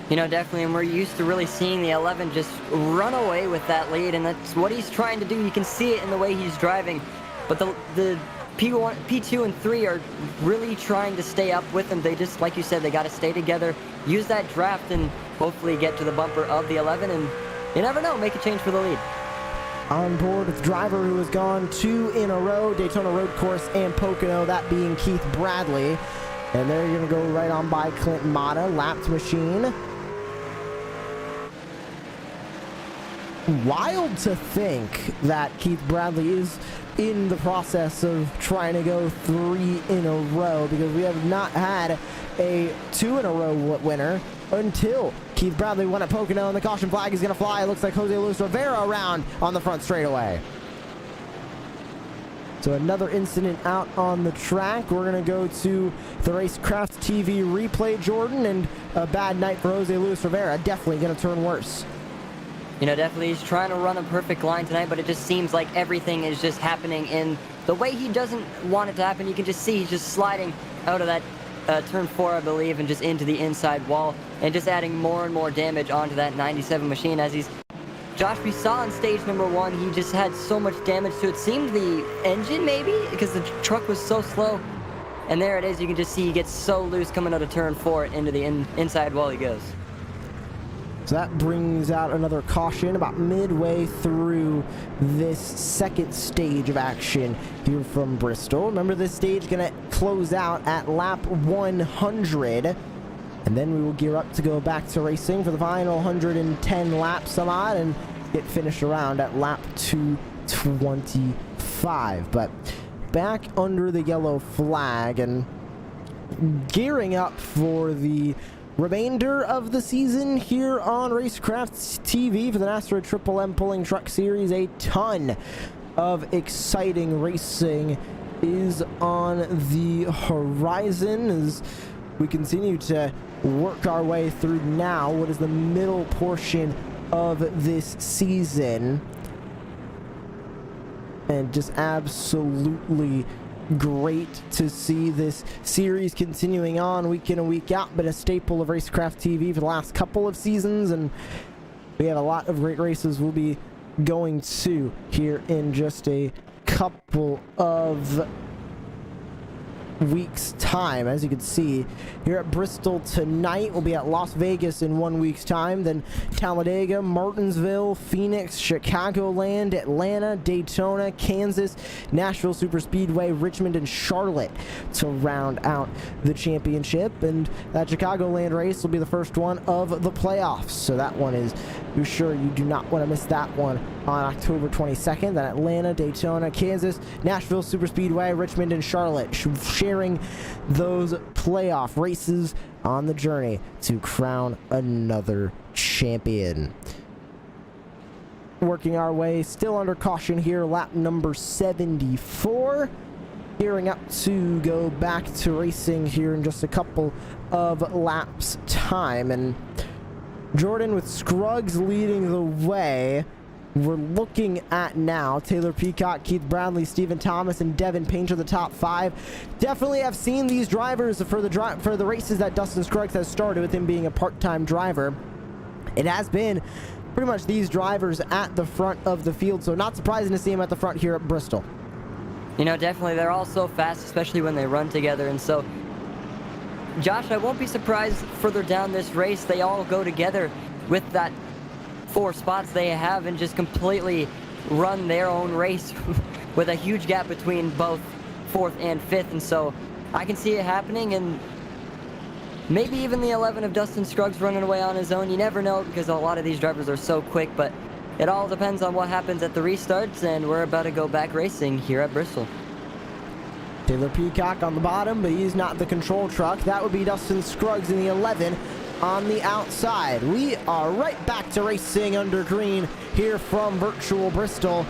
You know, definitely, and we're used to really seeing the 11 just run away with that lead, and that's what he's trying to do. You can see it in the way he's driving, but the P1, P2, and 3 are really trying to stay up with him. They just, like you said, they got to stay together, use that draft, and hopefully get to the bumper of the 11, and you never know, make a change for the lead. On board with the driver who has gone 2 in a row, Daytona Road Course and Pocono, that being Keith Bradley. And they're going to go right on by Clint Mata, lapped machine. Wild to think that Keith Bradley is in the process of trying to go 3 in a row, because we have not had a 2 in a row winner until Keith Bradley won at Pocono, and the caution flag is going to fly. It looks like Jose Luis Rivera around on the front straightaway. So another incident out on the track. We're going to go to the Racecraft TV replay, Jordan, and a bad night for Jose Luis Rivera. Definitely going to turn worse. You know, definitely he's trying to run a perfect line tonight, but it just seems like everything is just happening in the way he doesn't want it to happen. You can just see he's just sliding out of that turn 4, I believe, and just into the inside wall, and just adding more and more damage onto that 97 machine. As he's, Josh, we saw on stage number 1, he just had so much damage to it. Seemed the engine, maybe, because the truck was so slow. And there it is. You can just see he gets so loose coming out of turn 4 into the inside wall he goes. So that brings out another caution about midway through this second stage of action here from Bristol. Remember, this stage going to close out at lap 100, and then we will gear up to go back to racing for the final 110 laps some odd and get finished around at lap 225. But back under the yellow flag and gearing up for the remainder of the season here on Racecraft TV for the NASRA Triple M Pulling Truck Series. A ton of exciting racing is on the horizon as we continue to work our way through now what is the middle portion of this season. And just absolutely great to see this series continuing on week in and week out. Been a staple of Racecraft TV for the last couple of seasons, and we have a lot of great races we'll be going to here in just a couple of weeks time. As you can see here at Bristol tonight, we'll be at Las Vegas in 1 week's time, then Talladega, Martinsville, Phoenix, Chicagoland, Atlanta, Daytona, Kansas, Nashville Superspeedway, Richmond, and Charlotte to round out the championship. And that Chicagoland race will be the first one of the playoffs, so that one is, be sure you do not want to miss that one on October 22nd. Then Atlanta, Daytona, Kansas, Nashville Superspeedway, Richmond, and Charlotte, sharing those playoff races on the journey to crown another champion. Working our way still under caution here, lap number 74. Gearing up to go back to racing here in just a couple of laps time. And Jordan with Scruggs leading the way. We're looking at now Taylor Peacock, Keith Bradley, Stephen Thomas, and Devin Painter, the top five. Definitely have seen these drivers for the races that Dustin Scruggs has started, with him being a part-time driver. It has been pretty much these drivers at the front of the field, so not surprising to see him at the front here at Bristol. You know, definitely they're all so fast, especially when they run together. And so, Josh, I won't be surprised further down this race they all go together with that 4 spots they have and just completely run their own race with a huge gap between both 4th and 5th. And so I can see it happening, and maybe even the 11 of Dustin Scruggs running away on his own. You never know, because a lot of these drivers are so quick, but it all depends on what happens at the restarts, and we're about to go back racing here at Bristol. Taylor Peacock on the bottom, but he's not the control truck. That would be Dustin Scruggs in the 11 on the outside. We are right back to racing under green here from virtual Bristol.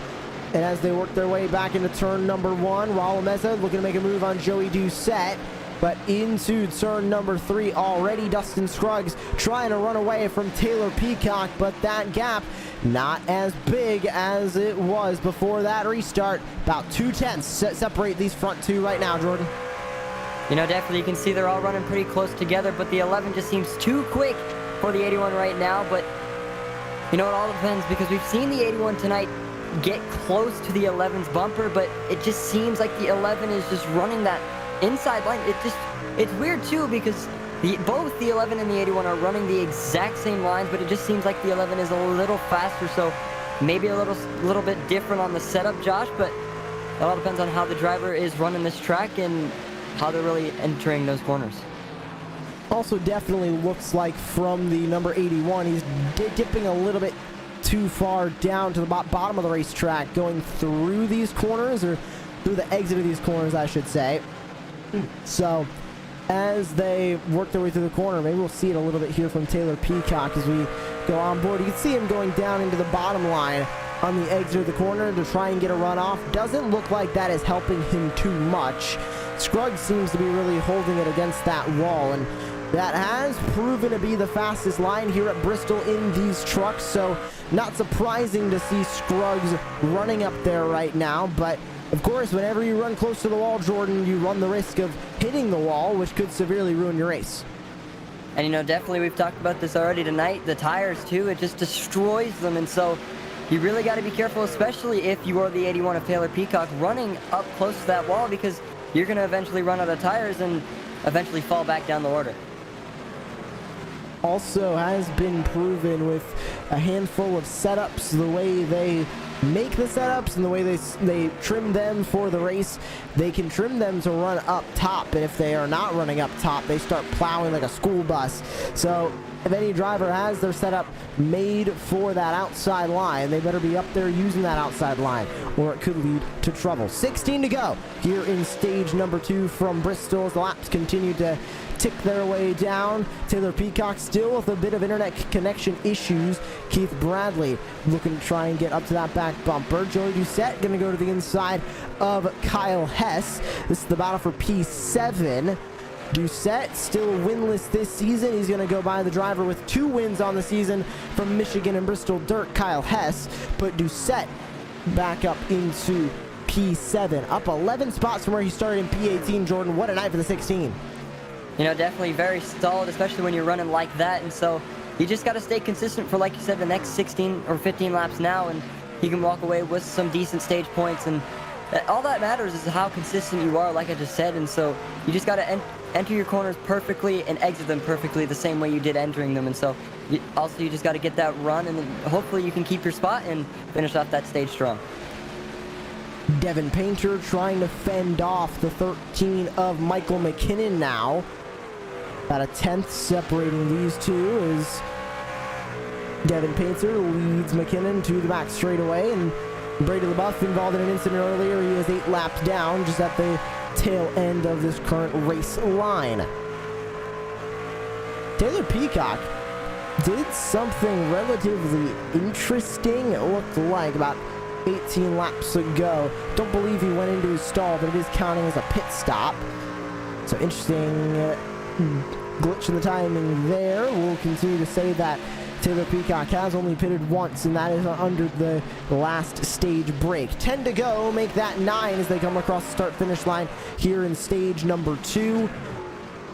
And as they work their way back into turn number 1, Raul Meza looking to make a move on Joey Doucette. But into turn number 3 already, Dustin Scruggs trying to run away from Taylor Peacock, but that gap not as big as it was before that restart. About 2/10 separate these front two right now, Jordan. You know, definitely you can see they're all running pretty close together, but the 11 just seems too quick for the 81 right now. But you know, it all depends, because we've seen the 81 tonight get close to the 11's bumper, but it just seems like the 11 is just running that inside line. It's weird too, because both the 11 and the 81 are running the exact same lines, but it just seems like the 11 is a little faster, so maybe a little bit different on the setup, Josh, but it all depends on how the driver is running this track and how they're really entering those corners. Also definitely looks like from the number 81, he's dipping a little bit too far down to the bottom of the racetrack, going through these corners, or through the exit of these corners, I should say. So as they work their way through the corner, maybe we'll see it a little bit here from Taylor Peacock as we go on board. You can see him going down into the bottom line on the exit of the corner to try and get a runoff. Doesn't look like that is helping him too much. Scruggs seems to be really holding it against that wall, and that has proven to be the fastest line here at Bristol in these trucks, so not surprising to see Scruggs running up there right now. But of course, whenever you run close to the wall, Jordan, you run the risk of hitting the wall, which could severely ruin your race. And you know, definitely we've talked about this already tonight, the tires too, it just destroys them. And so you really got to be careful, especially if you are the 81 of Taylor Peacock running up close to that wall, because you're going to eventually run out of tires and eventually fall back down the order. Also has been proven with a handful of setups, the way they make the setups and the way they trim them for the race, they can trim them to run up top, and if they are not running up top, they start plowing like a school bus. So if any driver has their setup made for that outside line, they better be up there using that outside line, or it could lead to trouble. 16 to go here in stage number 2 from Bristol as the laps continue to tick their way down. Taylor Peacock still with a bit of internet connection issues. Keith Bradley looking to try and get up to that back bumper. Joey Doucette going to go to the inside of Kyle Hess. This is the battle for P7. Doucette still winless this season. He's going to go by the driver with 2 wins on the season from Michigan and Bristol Dirt, Kyle Hess. But Doucette back up into P7, up 11 spots from where he started in P18. Jordan, what a night for the 16. You know, definitely very solid, especially when you're running like that. And so you just got to stay consistent for, like you said, the next 16 or 15 laps now, and he can walk away with some decent stage points. And all that matters is how consistent you are, like I just said. And so you just got to enter your corners perfectly and exit them perfectly the same way you did entering them. And so you just got to get that run, and then hopefully you can keep your spot and finish off that stage strong. Devin Painter trying to fend off the 13 of Michael McKinnon now. About a 10th separating these two as Devin Painter leads McKinnon to the back straightaway, and Brady LaBeouf involved in an incident earlier. He is 8 laps down just at the tail end of this current race line. Taylor Peacock did something relatively interesting, it looked like, about 18 laps ago. Don't believe he went into his stall, but it is counting as a pit stop. So interesting glitch in the timing there. We'll continue to say that Taylor Peacock has only pitted once, and that is under the last stage break. 10 to go, make that 9 as they come across the start-finish line here in stage number 2.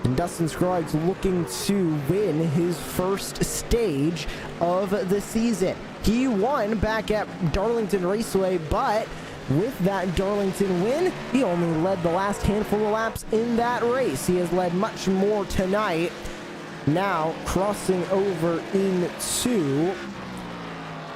And Dustin Scruggs looking to win his first stage of the season. He won back at Darlington Raceway, but with that Darlington win, he only led the last handful of laps in that race. He has led much more tonight. Now crossing over into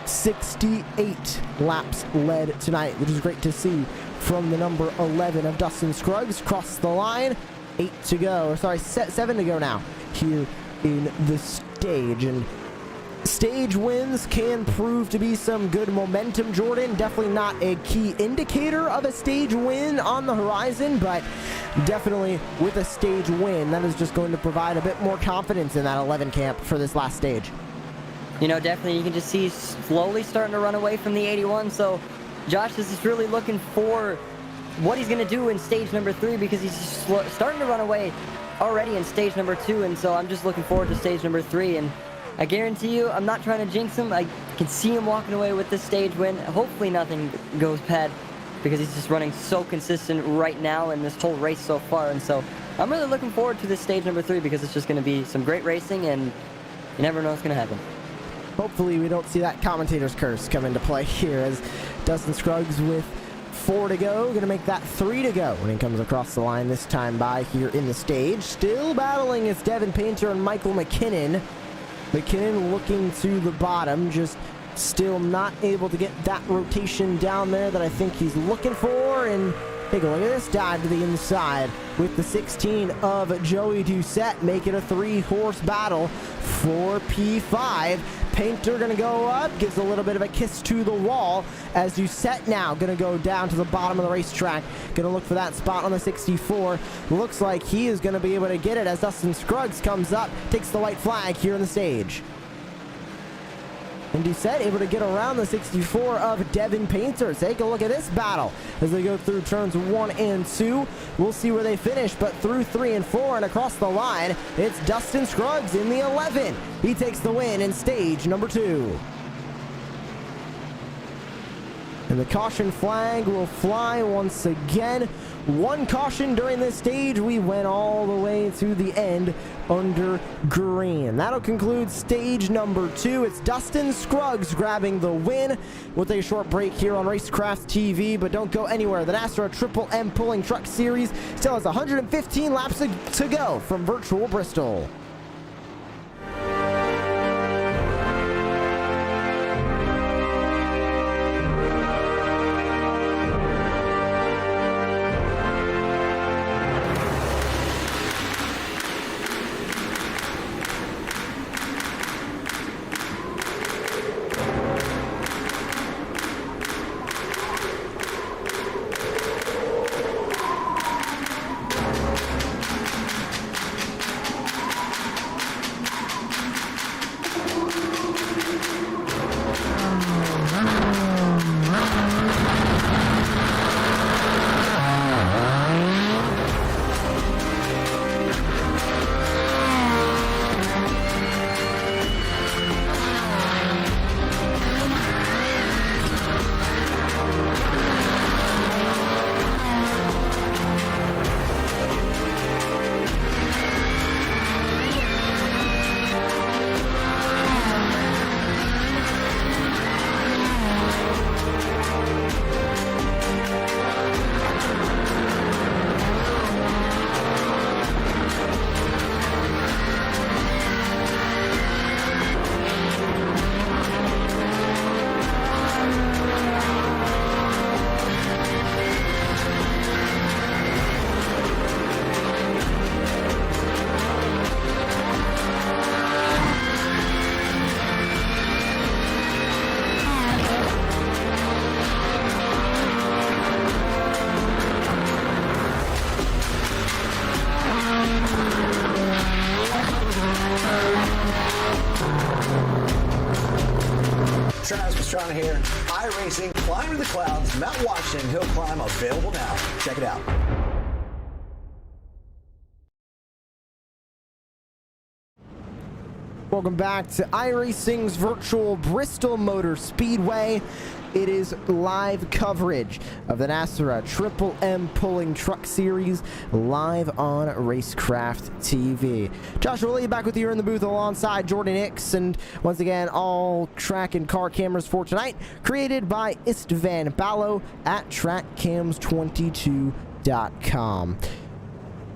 68 laps led tonight, which is great to see from the number 11 of Dustin Scruggs. Cross the line, 8 to go, or sorry, 7 to go now here in the stage. And stage wins can prove to be some good momentum, Jordan. Definitely not a key indicator of a stage win on the horizon, but definitely with a stage win, that is just going to provide a bit more confidence in that 11 camp for this last stage. You know, definitely you can just see he's slowly starting to run away from the 81. So Josh is just really looking for what he's going to do in stage number 3, because he's starting to run away already in stage number 2. And so I'm just looking forward to stage number 3. And I guarantee you, I'm not trying to jinx him. I can see him walking away with this stage win. Hopefully nothing goes bad, because he's just running so consistent right now in this whole race so far. And so I'm really looking forward to this stage number 3, because it's just going to be some great racing, and you never know what's going to happen. Hopefully we don't see that commentator's curse come into play here, as Dustin Scruggs with 4 to go, going to make that 3 to go when he comes across the line this time by here in the stage. Still battling is Devin Painter and Michael McKinnon. McKinnon looking to the bottom, just still not able to get that rotation down there that I think he's looking for. And take a look at this dive to the inside with the 16 of Joey Doucette. Make it a 3-horse battle for P5. Painter gonna go up, gives a little bit of a kiss to the wall as Doucette now gonna go down to the bottom of the racetrack. Gonna look for that spot on the 64. Looks like he is gonna be able to get it as Dustin Scruggs comes up, takes the white flag here on the stage. And Doucette able to get around the 64 of Devin Painter. Take a look at this battle as they go through turns 1 and 2. We'll see where they finish, but through 3 and 4 and across the line, it's Dustin Scruggs in the 11. He takes the win in stage number 2. And the caution flag will fly once again. 1 caution during this stage. We went all the way to the end under green. That'll conclude stage number 2. It's Dustin Scruggs grabbing the win. We'll take a short break here on Racecraft TV, but don't go anywhere. The NASRA Triple M Pulling Truck Series still has 115 laps to go from virtual Bristol. Travis Pastrana here. iRacing, Climb to the Clouds, Mount Washington Hill Climb available now. Check it out. Welcome back to iRacing's virtual Bristol Motor Speedway. It is live coverage of the NASRA Triple M Pulling Truck Series live on Racecraft TV. Joshua Lee back with you in the booth alongside Jordan Hicks, and once again, all track and car cameras for tonight created by Istvan Ballo at TrackCams22.com.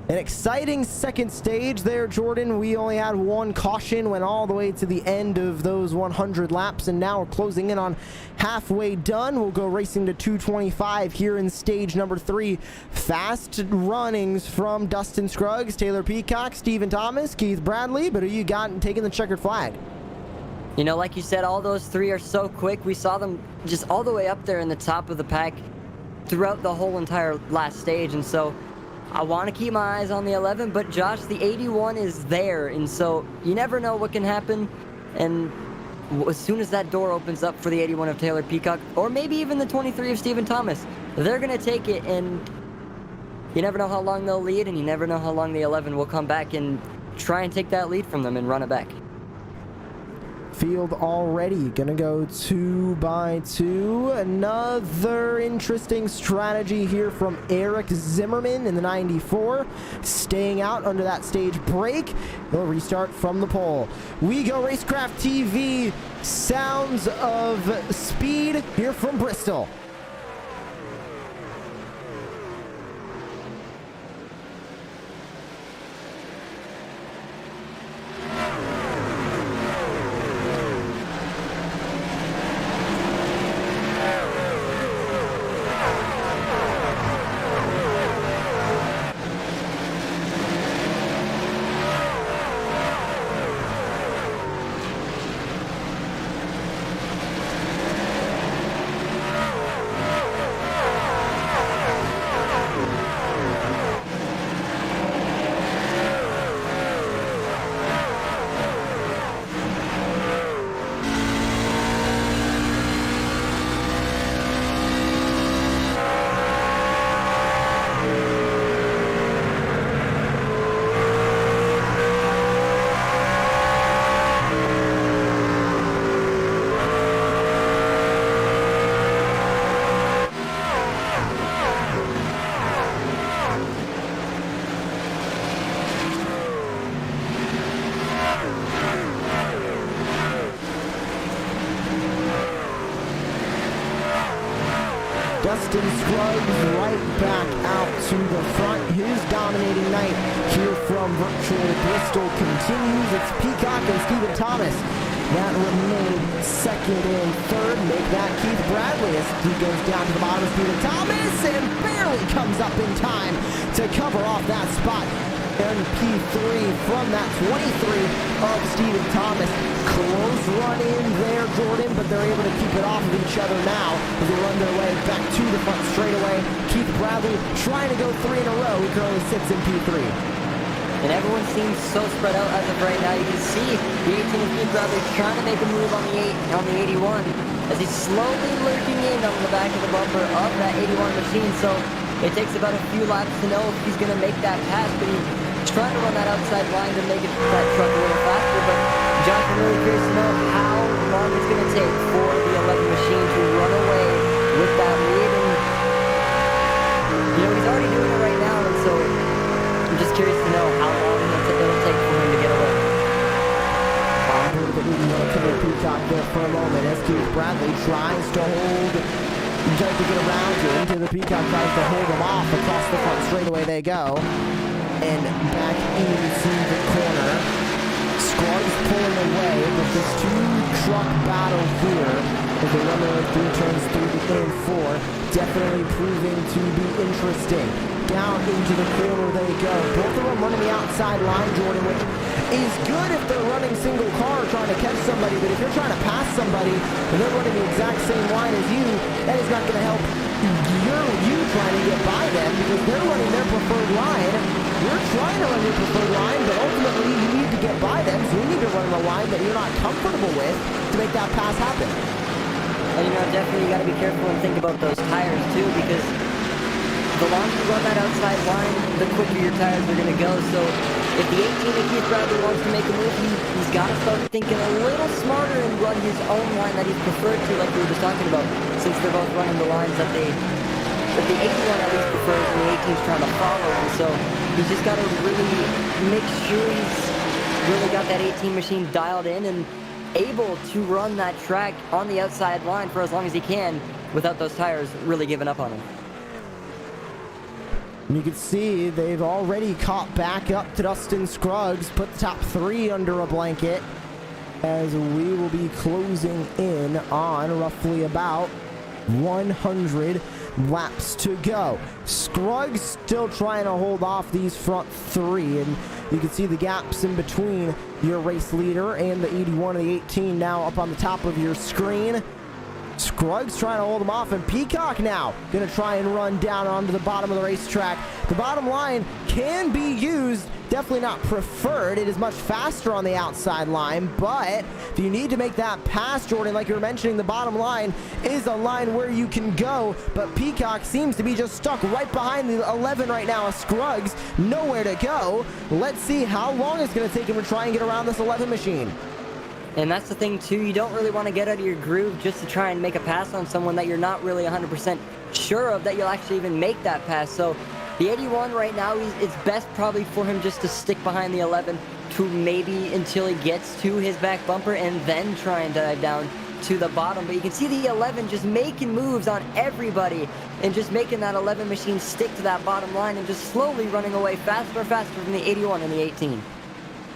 An exciting second stage there, Jordan. We only had one caution, went all the way to the end of those 100 laps, and now we're closing in on halfway done. We'll go racing to 225 here in stage number 3. Fast runnings from Dustin Scruggs, Taylor Peacock, Stephen Thomas, Keith Bradley, but who you got taking the checkered flag? You know, like you said, all those three are so quick. We saw them just all the way up there in the top of the pack throughout the whole entire last stage, and so I want to keep my eyes on the 11, but Josh, the 81 is there, and so you never know what can happen. And as soon as that door opens up for the 81 of Taylor Peacock, or maybe even the 23 of Stephen Thomas, they're going to take it, and you never know how long they'll lead, and you never know how long the 11 will come back and try and take that lead from them and run it back. Field already gonna go 2 by 2. Another interesting strategy here from Eric Zimmerman in the 94, staying out under that stage break. He'll restart from the pole. We go Racecraft TV, sounds of speed here from Bristol. Dustin Scruggs right back out to the front. His dominating night here from virtual Bristol continues. It's Peacock and Stephen Thomas that remain second and third. Make that Keith Bradley as he goes down to the bottom of Stephen Thomas and barely comes up in time to cover off that spot. And P3 from that 23 of Stephen Thomas. Close run in there, Jordan, but they're able to keep it off of each other now as they run their way back to the front straightaway. Keith Bradley trying to go 3 in a row. He currently sits in P3. And everyone seems so spread out as of right now. You can see the 18 of Keith Bradley trying to make a move on the 81 as he's slowly lurking in on the back of the bumper of that 81 machine. So it takes about a few laps to know if he's going to make that pass, but he's trying to run that outside line to make that truck a little faster. But Josh, I'm really curious to know how long it's going to take for the 11 machine to run away with that lead. And you know, he's already doing it right now, and so I'm just curious to know how long it'll take for him to get away. Peacock there for a moment as Keith Bradley tries to get around him. To the Peacock tries to hold him off across the front straightaway they go. And back into the corner. Scruggs pulling away with this 2-truck battle here as they run their 3 turns 3 and 4. Definitely proving to be interesting. Down into the corner they go. Both of them running the outside line, Jordan, which is good if they're running single car trying to catch somebody, but if you're trying to pass somebody and they're running the exact same line as you, that is not going to help you trying to get by them because they're running their preferred line. You're trying to run your preferred line, but ultimately you need to get by them, so you need to run a line that you're not comfortable with to make that pass happen. And definitely you got to be careful and think about those tires too, because the longer you run that outside line, the quicker your tires are going to go. So if the 18 of Keith Bradley wants to make a move, he's got to start thinking a little smarter and run his own line that he's preferred to, like we were just talking about, since they're both running the lines that the 81 at least prefers and the 18's trying to follow him. So he's just got to really make sure he's really got that 18 machine dialed in and able to run that track on the outside line for as long as he can without those tires really giving up on him. You can see they've already caught back up to Dustin Scruggs, put the top 3 under a blanket, as we will be closing in on roughly about 100 laps to go. Scruggs still trying to hold off these front 3, and you can see the gaps in between your race leader and the 81 and the 18 now up on the top of your screen. Scruggs trying to hold him off, and Peacock now going to try and run down onto the bottom of the racetrack. The bottom line can be used, definitely not preferred. It is much faster on the outside line, but if you need to make that pass, Jordan, like you were mentioning, the bottom line is a line where you can go, but Peacock seems to be just stuck right behind the 11 right now. Scruggs, nowhere to go. Let's see how long it's going to take him to try and get around this 11 machine. And that's the thing too, you don't really want to get out of your groove just to try and make a pass on someone that you're not really 100% sure of that you'll actually even make that pass. So the 81 right now, it's best probably for him just to stick behind the 11 to maybe until he gets to his back bumper and then try and dive down to the bottom. But you can see the 11 just making moves on everybody and just making that 11 machine stick to that bottom line and just slowly running away faster and faster from the 81 and the 18.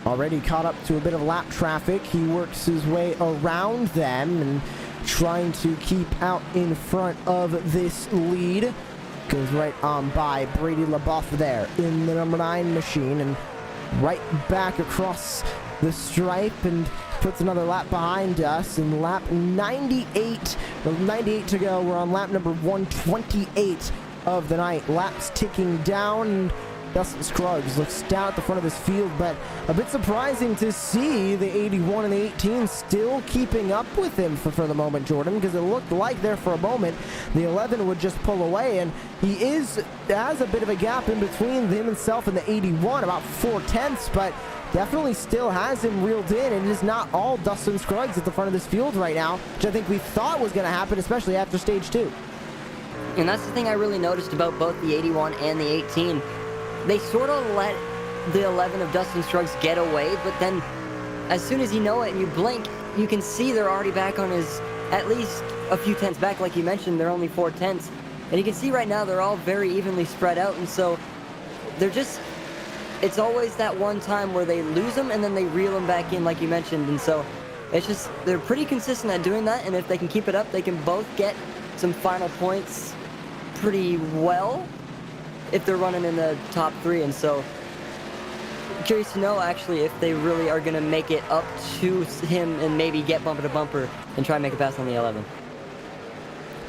Already caught up to a bit of lap traffic. He works his way around them and trying to keep out in front of this lead. Goes right on by Brady LaBeouf there in the number 9 machine and right back across the stripe and puts another lap behind us. In lap 98 to go. We're on lap number 128 of the night. Laps ticking down. Dustin Scruggs looks down at the front of this field, but a bit surprising to see the 81 and the 18 still keeping up with him for the moment, Jordan, because it looked like there for a moment the 11 would just pull away, and he has a bit of a gap in between himself and the 81, about 4/10, but definitely still has him reeled in, and it is not all Dustin Scruggs at the front of this field right now, which I think we thought was going to happen, especially after stage 2. And that's the thing I really noticed about both the 81 and the 18. They sort of let the 11 of Dustin Scruggs get away, but then as soon as you know it and you blink, you can see they're already back on his, at least a few tenths back, like you mentioned, they're only 4/10. And you can see right now they're all very evenly spread out, and so they're just, it's always that one time where they lose them and then they reel them back in, like you mentioned, and so it's just, they're pretty consistent at doing that, and if they can keep it up, they can both get some final points pretty well if they're running in the top 3, and so curious to know actually if they really are going to make it up to him and maybe get bumper to bumper and try and make a pass on the 11.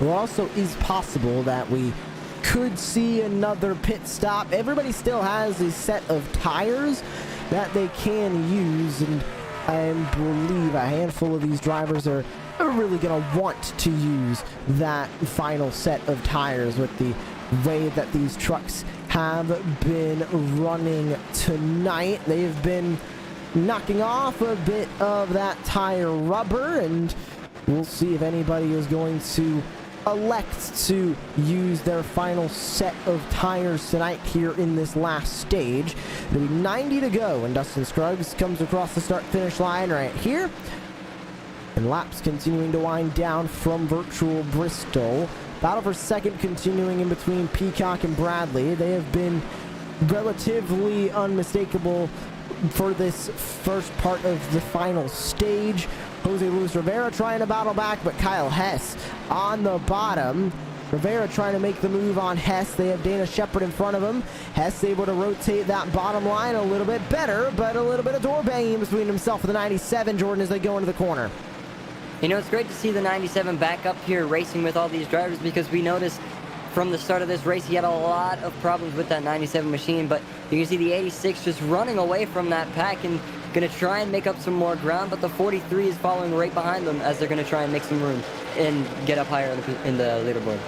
Well, also is possible that we could see another pit stop. Everybody still has a set of tires that they can use, and I believe a handful of these drivers are really going to want to use that final set of tires with the way that these trucks have been running tonight. They've been knocking off a bit of that tire rubber, and we'll see if anybody is going to elect to use their final set of tires tonight here in this last stage. There'll be 90 to go, and Dustin Scruggs comes across the start-finish line right here. And laps continuing to wind down from virtual Bristol. Battle for second continuing in between Peacock and Bradley. They have been relatively unmistakable for this first part of the final stage. Jose Luis Rivera trying to battle back, but Kyle Hess on the bottom. Rivera trying to make the move on Hess. They have Dana Shepard in front of him. Hess able to rotate that bottom line a little bit better, but a little bit of door banging between himself and the 97, Jordan, as they go into the corner. You know, it's great to see the 97 back up here racing with all these drivers, because we noticed from the start of this race he had a lot of problems with that 97 machine, but you can see the 86 just running away from that pack, and going to try and make up some more ground, but the 43 is following right behind them as they're going to try and make some room and get up higher in the leaderboard.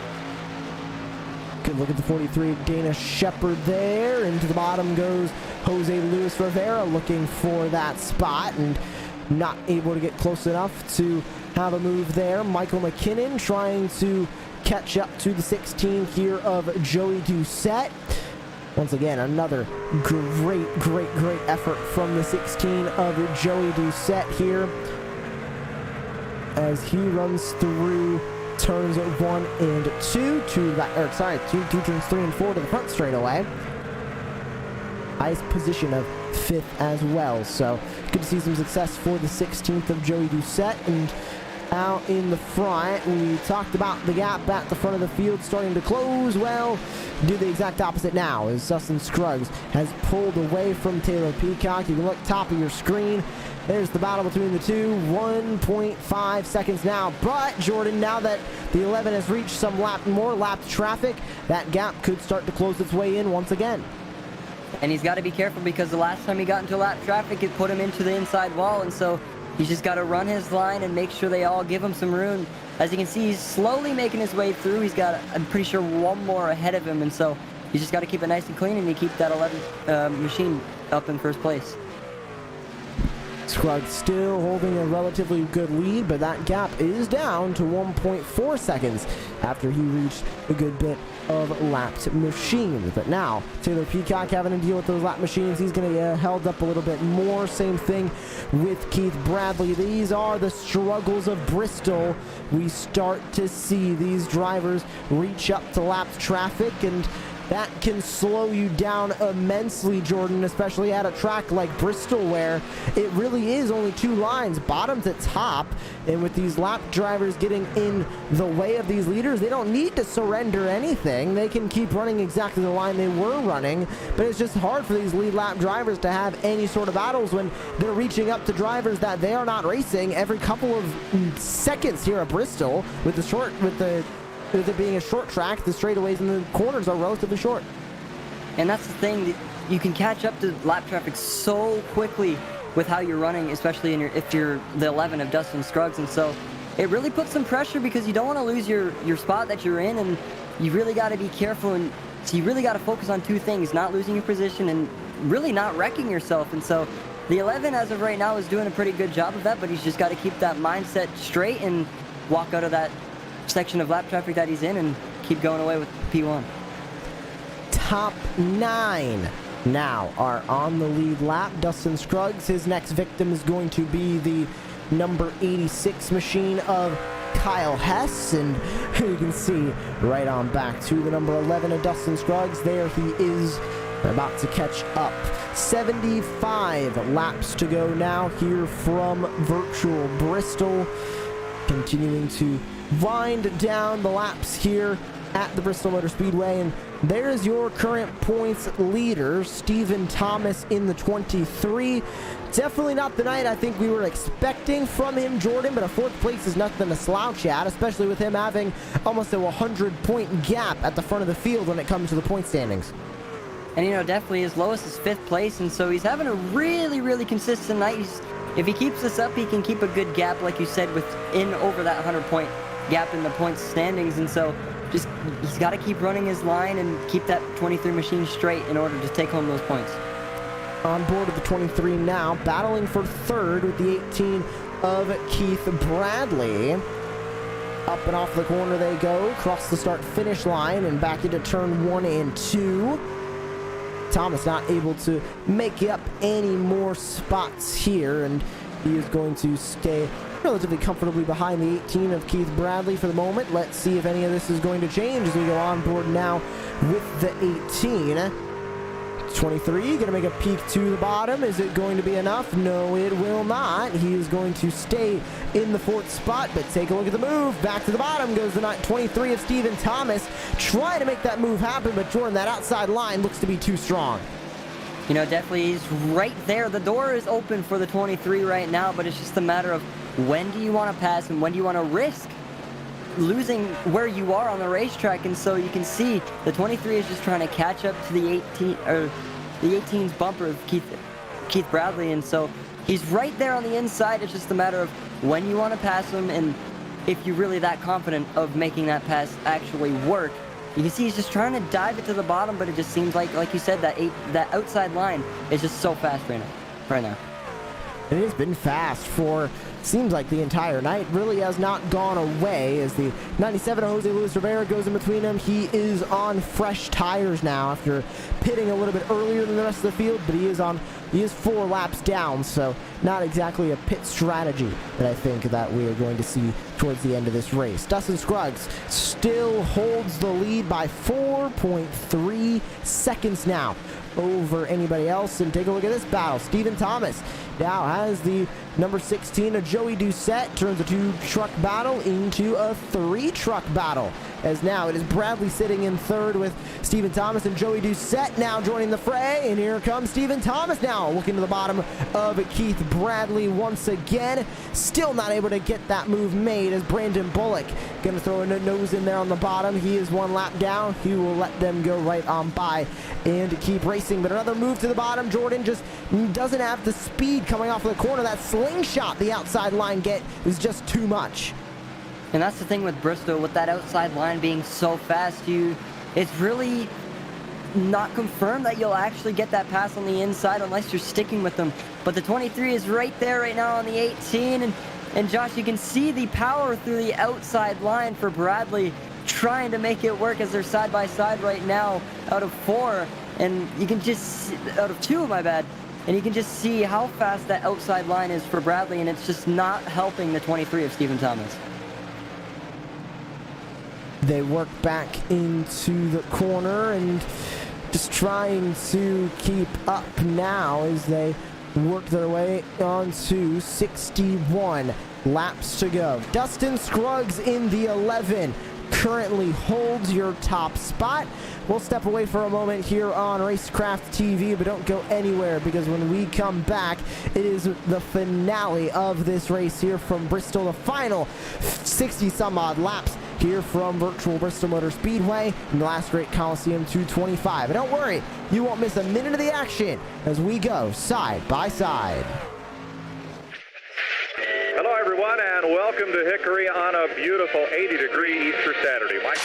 Good look at the 43, Dana Shepard there. Into the bottom goes Jose Luis Rivera, looking for that spot and not able to get close enough to have a move there. Michael McKinnon trying to catch up to the 16 here of Joey Doucette. Once again, another great effort from the 16 of Joey Doucette here as he runs through turns 1 and 2 to the back, or sorry, two turns 3 and 4 to the front straightaway. Nice position of 5th as well. So good to see some success for the 16th of Joey Doucette. And out in the front, we talked about the gap at the front of the field starting to close. Well, do the exact opposite now as Dustin Scruggs has pulled away from Taylor Peacock. You can look top of your screen. There's the battle between the two. 1.5 seconds now. But Jordan, now that the 11 has reached some more lapped traffic, that gap could start to close its way in once again. And he's got to be careful because the last time he got into lap traffic, it put him into the inside wall, and so he's just got to run his line and make sure they all give him some room. As you can see, he's slowly making his way through. He's got, I'm pretty sure, one more ahead of him, and so he's just got to keep it nice and clean, and you keep that 11 machine up in first place. Scruggs still holding a relatively good lead, but that gap is down to 1.4 seconds after he reached a good bit of lapped machines. But now, Taylor Peacock having to deal with those lap machines. He's going to get held up a little bit more. Same thing with Keith Bradley. These are the struggles of Bristol. We start to see these drivers reach up to lapped traffic, and that can slow you down immensely, Jordan, especially at a track like Bristol where it really is only 2 lines, bottom to top. And with these lap drivers getting in the way of these leaders, they don't need to surrender anything. They can keep running exactly the line they were running, but it's just hard for these lead lap drivers to have any sort of battles when they're reaching up to drivers that they are not racing every couple of seconds here at Bristol. With it being a short track, the straightaways and the corners are relatively short. And that's the thing, you can catch up to lap traffic so quickly with how you're running, especially if you're the 11 of Dustin Scruggs, and so it really puts some pressure because you don't want to lose your spot that you're in, and you really got to be careful, and so you really got to focus on 2 things, not losing your position and really not wrecking yourself. And so the 11 as of right now is doing a pretty good job of that, but he's just got to keep that mindset straight and walk out of that section of lap traffic that he's in and keep going away with P1. Top 9 now are on the lead lap. Dustin Scruggs, his next victim is going to be the number 86 machine of Kyle Hess, and you can see right on back to the number 11 of Dustin Scruggs. There he is, about to catch up. 75 laps to go now here from virtual Bristol, continuing to wind down the laps here at the Bristol Motor Speedway. And there's your current points leader, Stephen Thomas, in the 23. Definitely not the night I think we were expecting from him, Jordan, but a 4th place is nothing to slouch at, especially with him having almost a 100-point gap at the front of the field when it comes to the point standings. And definitely his lowest is 5th place, and so he's having a really consistent night. If he keeps this up, he can keep a good gap, like you said, within over that 100-point gap in the points standings, and so just he's got to keep running his line and keep that 23 machine straight in order to take home those points. On board with the 23 now, battling for 3rd with the 18 of Keith Bradley. Up and off the corner they go, across the start-finish line and back into turn 1 and 2. Thomas not able to make up any more spots here, and he is going to stay relatively comfortably behind the 18 of Keith Bradley for the moment. Let's see if any of this is going to change as we go on board now with the 18. 23 going to make a peek to the bottom. Is it going to be enough? No, it will not. He is going to stay in the 4th spot, but take a look at the move. Back to the bottom goes the 23 of Stephen Thomas, trying to make that move happen, but Jordan, that outside line looks to be too strong. Definitely he's right there. The door is open for the 23 right now, but it's just a matter of when do you want to pass and when do you want to risk losing where you are on the racetrack. And so you can see the 23 is just trying to catch up to the 18 or the 18's bumper of Keith Bradley, and so He's right there on the inside. It's just a matter of when you want to pass him and if you're really that confident of making that pass actually work. You can see he's just trying to dive it to the bottom, but it just seems like you said, that outside line is just so fast right now. It has been fast for, seems like, the entire night. Really has not gone away as the 97 Jose Luis Rivera goes in between them. He is on fresh tires now after pitting a little bit earlier than the rest of the field, but he is 4 laps down, so not exactly a pit strategy that I think that we are going to see towards the end of this race. Dustin Scruggs still holds the lead by 4.3 seconds now over anybody else. And take a look at this battle. Stephen Thomas now has the number 16 of Joey Doucette, turns a 2-truck battle into a 3-truck battle, as now it is Bradley sitting in third with Stephen Thomas and Joey Doucette now joining the fray. And here comes Stephen Thomas now looking to the bottom of Keith Bradley once again. Still not able to get that move made as Brandon Bullock gonna throw a nose in there on the bottom. He is 1 lap down. He will let them go right on by and keep racing. But another move to the bottom. Jordan just doesn't have the speed coming off of the corner. That slingshot the outside line get is just too much. And that's the thing with Bristol, with that outside line being so fast, it's really not confirmed that you'll actually get that pass on the inside unless you're sticking with them. But the 23 is right there right now on the 18, and Josh, you can see the power through the outside line for Bradley trying to make it work as they're side by side right now out of 4, and you can just out of 2, my bad. And you can just see how fast that outside line is for Bradley, and it's just not helping the 23 of Stephen Thomas. They work back into the corner and just trying to keep up now as they work their way onto 61 laps to go. Dustin Scruggs in the 11 currently holds your top spot. We'll step away for a moment here on Racecraft TV, but don't go anywhere, because when we come back, it is the finale of this race here from Bristol, the final 60 some odd laps here from virtual Bristol Motor Speedway in the last great Coliseum 225. And don't worry, you won't miss a minute of the action as we go side by side. Hello, everyone, and welcome to Hickory on a beautiful 80-degree Easter Saturday. Mike.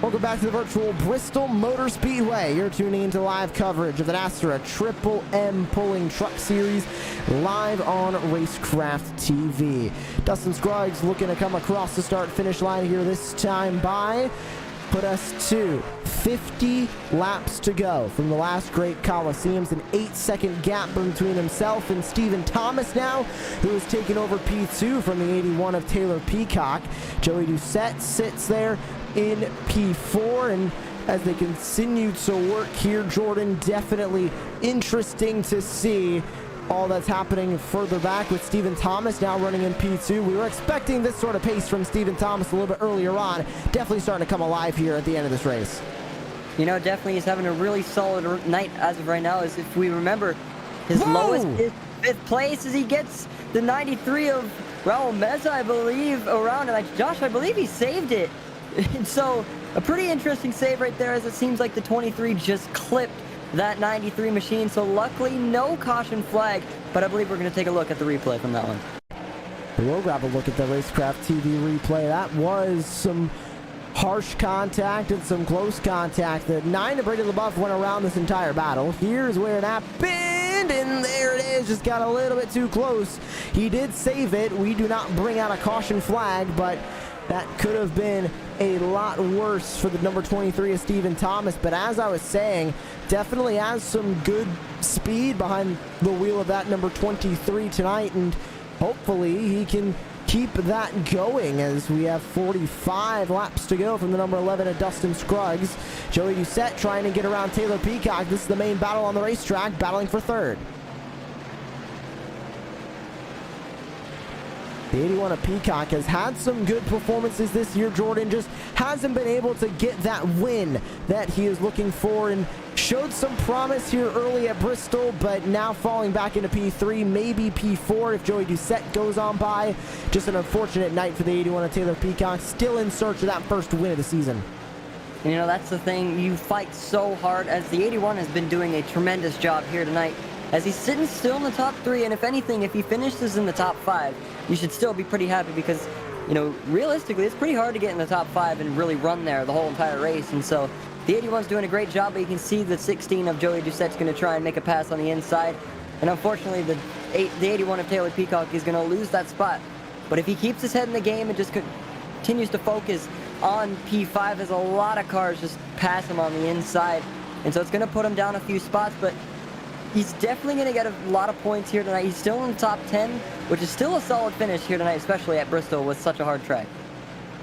Welcome back to the virtual Bristol Motor Speedway. You're tuning into live coverage of the NASRA Triple M Pulling Truck Series live on Racecraft TV. Dustin Scruggs looking to come across the start-finish line here this time by put us to 50 laps to go from the last great Coliseums. An 8-second gap between himself and Stephen Thomas now, who has taken over P2 from the 81 of Taylor Peacock. Joey Doucette sits there in P4, and as they continue to work here, Jordan, definitely interesting to see all that's happening further back with Stephen Thomas now running in P2. We were expecting this sort of pace from Stephen Thomas a little bit earlier on. Definitely starting to come alive here at the end of this race. You know, definitely he's having a really solid night as of right now. As if we remember, his lowest is 5th place as he gets the 93 of Raul Meza, I believe, around. And Josh, I believe he saved it. And so a pretty interesting save right there, as it seems like the 23 just clipped that 93 machine. So luckily no caution flag, but I believe we're going to take a look at the replay from that one. We'll grab a look at the Racecraft TV replay. That was some harsh contact and some close contact. The 9 of Brady LaBeouf went around this entire battle. Here's where it happened, and there it is. Just got a little bit too close. He did save it. We do not bring out a caution flag, but that could have been a lot worse for the number 23 of Stephen Thomas. But as I was saying, definitely has some good speed behind the wheel of that number 23 tonight, and hopefully he can keep that going as we have 45 laps to go from the number 11 of Dustin Scruggs. Joey Doucette trying to get around Taylor Peacock. This is the main battle on the racetrack, battling for 3rd. The 81 of Peacock has had some good performances this year. Jordan just hasn't been able to get that win that he is looking for, and showed some promise here early at Bristol, but now falling back into P3, maybe P4 if Joey Doucette goes on by. Just an unfortunate night for the 81 of Taylor Peacock, still in search of that first win of the season. And you know, that's the thing. You fight so hard, as the 81 has been doing a tremendous job here tonight, as he's sitting still in the top 3, and if anything, if he finishes in the top 5, you should still be pretty happy, because, you know, realistically, it's pretty hard to get in the top 5 and really run there the whole entire race. And so the 81's doing a great job, but you can see the 16 of Joey Doucette's going to try and make a pass on the inside. And unfortunately, the 81 of Taylor Peacock is going to lose that spot. But if he keeps his head in the game and just continues to focus on P5, there's a lot of cars just pass him on the inside. And so it's going to put him down a few spots, but he's definitely going to get a lot of points here tonight. He's still in the top 10, which is still a solid finish here tonight, especially at Bristol with such a hard track.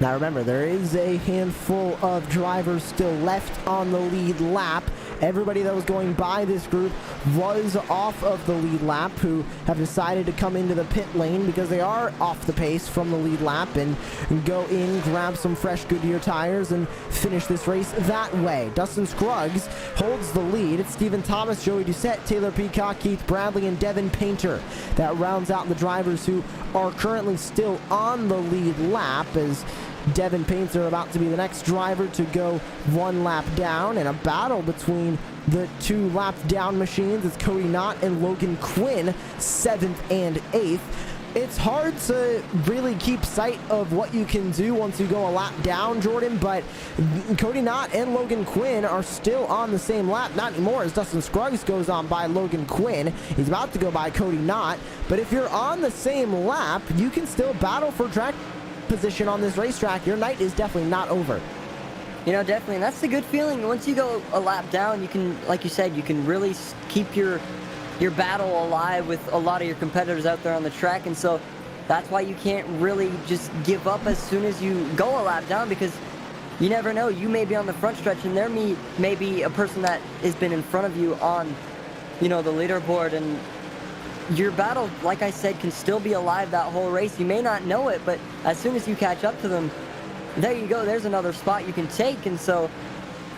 Now remember, there is a handful of drivers still left on the lead lap. Everybody that was going by this group was off of the lead lap, who have decided to come into the pit lane because they are off the pace from the lead lap, and go in, grab some fresh Goodyear tires, and finish this race that way. Dustin Scruggs holds the lead. It's Stephen Thomas, Joey Doucette, Taylor Peacock, Keith Bradley, and Devin Painter that rounds out the drivers who are currently still on the lead lap, as Devin Painter about to be the next driver to go 1 lap down, and a battle between the 2 lap down machines. It's Cody Knott and Logan Quinn, 7th and 8th. It's hard to really keep sight of what you can do once you go a lap down, Jordan, but Cody Knott and Logan Quinn are still on the same lap. Not anymore, as Dustin Scruggs goes on by Logan Quinn. He's about to go by Cody Knott, but if you're on the same lap, you can still battle for track position on this racetrack. Your night is definitely not over. You know, definitely, and that's the good feeling. Once you go a lap down, you can, like you said, you can really keep your battle alive with a lot of your competitors out there on the track. And so that's why you can't really just give up as soon as you go a lap down, because you never know. You may be on the front stretch, and there may be a person that has been in front of you on, you know, the leaderboard, and your battle, like I said, can still be alive that whole race. You may not know it, but as soon as you catch up to them, there you go. There's another spot you can take. And so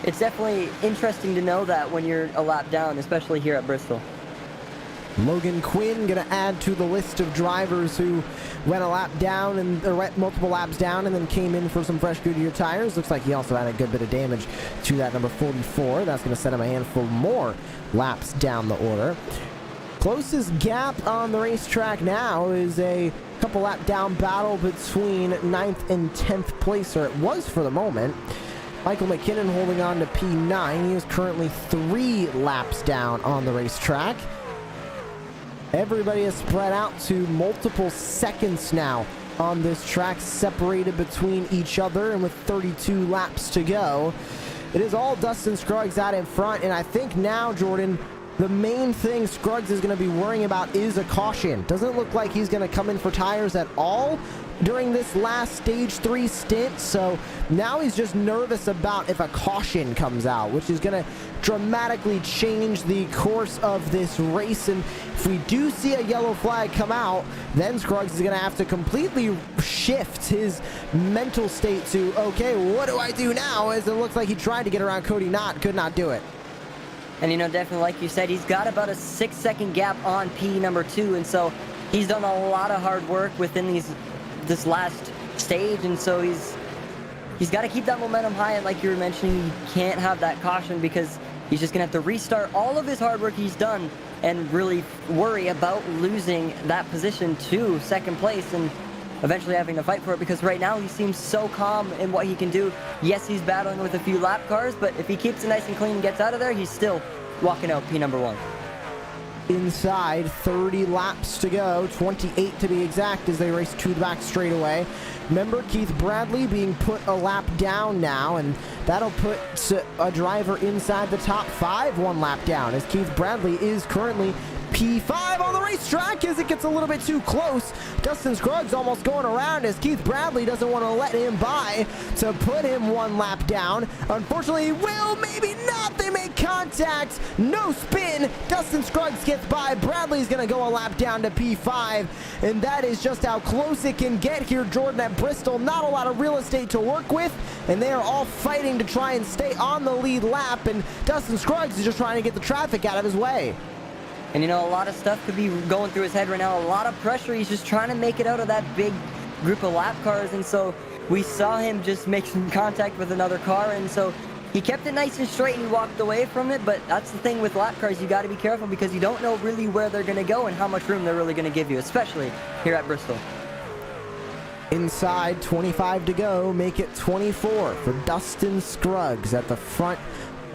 it's definitely interesting to know that when you're a lap down, especially here at Bristol. Logan Quinn going to add to the list of drivers who went a lap down, or went multiple laps down, and then came in for some fresh Goodyear tires. Looks like he also had a good bit of damage to that number 44. That's going to set him a handful more laps down the order. Closest gap on the racetrack now is a couple lap down battle between 9th and 10th place, or it was for the moment. Michael McKinnon holding on to P9. He is currently 3 laps down on the racetrack. Everybody is spread out to multiple seconds now on this track, separated between each other, and with 32 laps to go. It is all Dustin Scruggs out in front, and I think now, Jordan, the main thing Scruggs is going to be worrying about is a caution. Doesn't look like he's going to come in for tires at all during this last stage 3 stint, so now he's just nervous about if a caution comes out, which is going to dramatically change the course of this race. And if we do see a yellow flag come out, then Scruggs is going to have to completely shift his mental state to, okay, what do I do now? As it looks like he tried to get around Cody Knott, could not do it. And, you know, definitely, like you said, he's got about a 6-second gap on P number 2, and so he's done a lot of hard work within this last stage, and so he's got to keep that momentum high. And like you were mentioning, he can't have that caution because he's just gonna have to restart all of his hard work he's done and really worry about losing that position to second place and eventually having to fight for it, because right now he seems so calm in what he can do. Yes, he's battling with a few lap cars, but if he keeps it nice and clean and gets out of there, he's still walking out P number 1. Inside, 30 laps to go, 28 to be exact, as they race to the back straightaway. Remember, Keith Bradley being put a lap down now, and that'll put a driver inside the top 5 1 lap down, as Keith Bradley is currently P5 on the racetrack as it gets a little bit too close. Dustin Scruggs almost going around as Keith Bradley doesn't want to let him by to put him 1 lap down. Unfortunately, he will, maybe not. They make contact. No spin. Dustin Scruggs gets by. Bradley's going to go a lap down to P5, and that is just how close it can get here, Jordan, at Bristol. Not a lot of real estate to work with, and they are all fighting to try and stay on the lead lap, and Dustin Scruggs is just trying to get the traffic out of his way. And, you know, a lot of stuff could be going through his head right now. A lot of pressure. He's just trying to make it out of that big group of lap cars. And so we saw him just make some contact with another car. And so he kept it nice and straight and he walked away from it. But that's the thing with lap cars. You got to be careful because you don't know really where they're going to go and how much room they're really going to give you, especially here at Bristol. Inside, 25 to go. Make it 24 for Dustin Scruggs at the front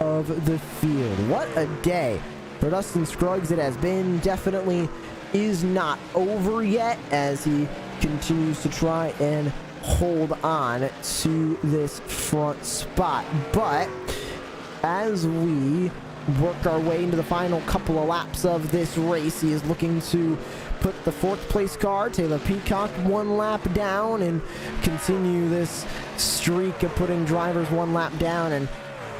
of the field. What a day for Dustin Scruggs it has been. Definitely is not over yet as he continues to try and hold on to this front spot. But as we work our way into the final couple of laps of this race, he is looking to put the 4th place car, Taylor Peacock, 1 lap down and continue this streak of putting drivers 1 lap down. And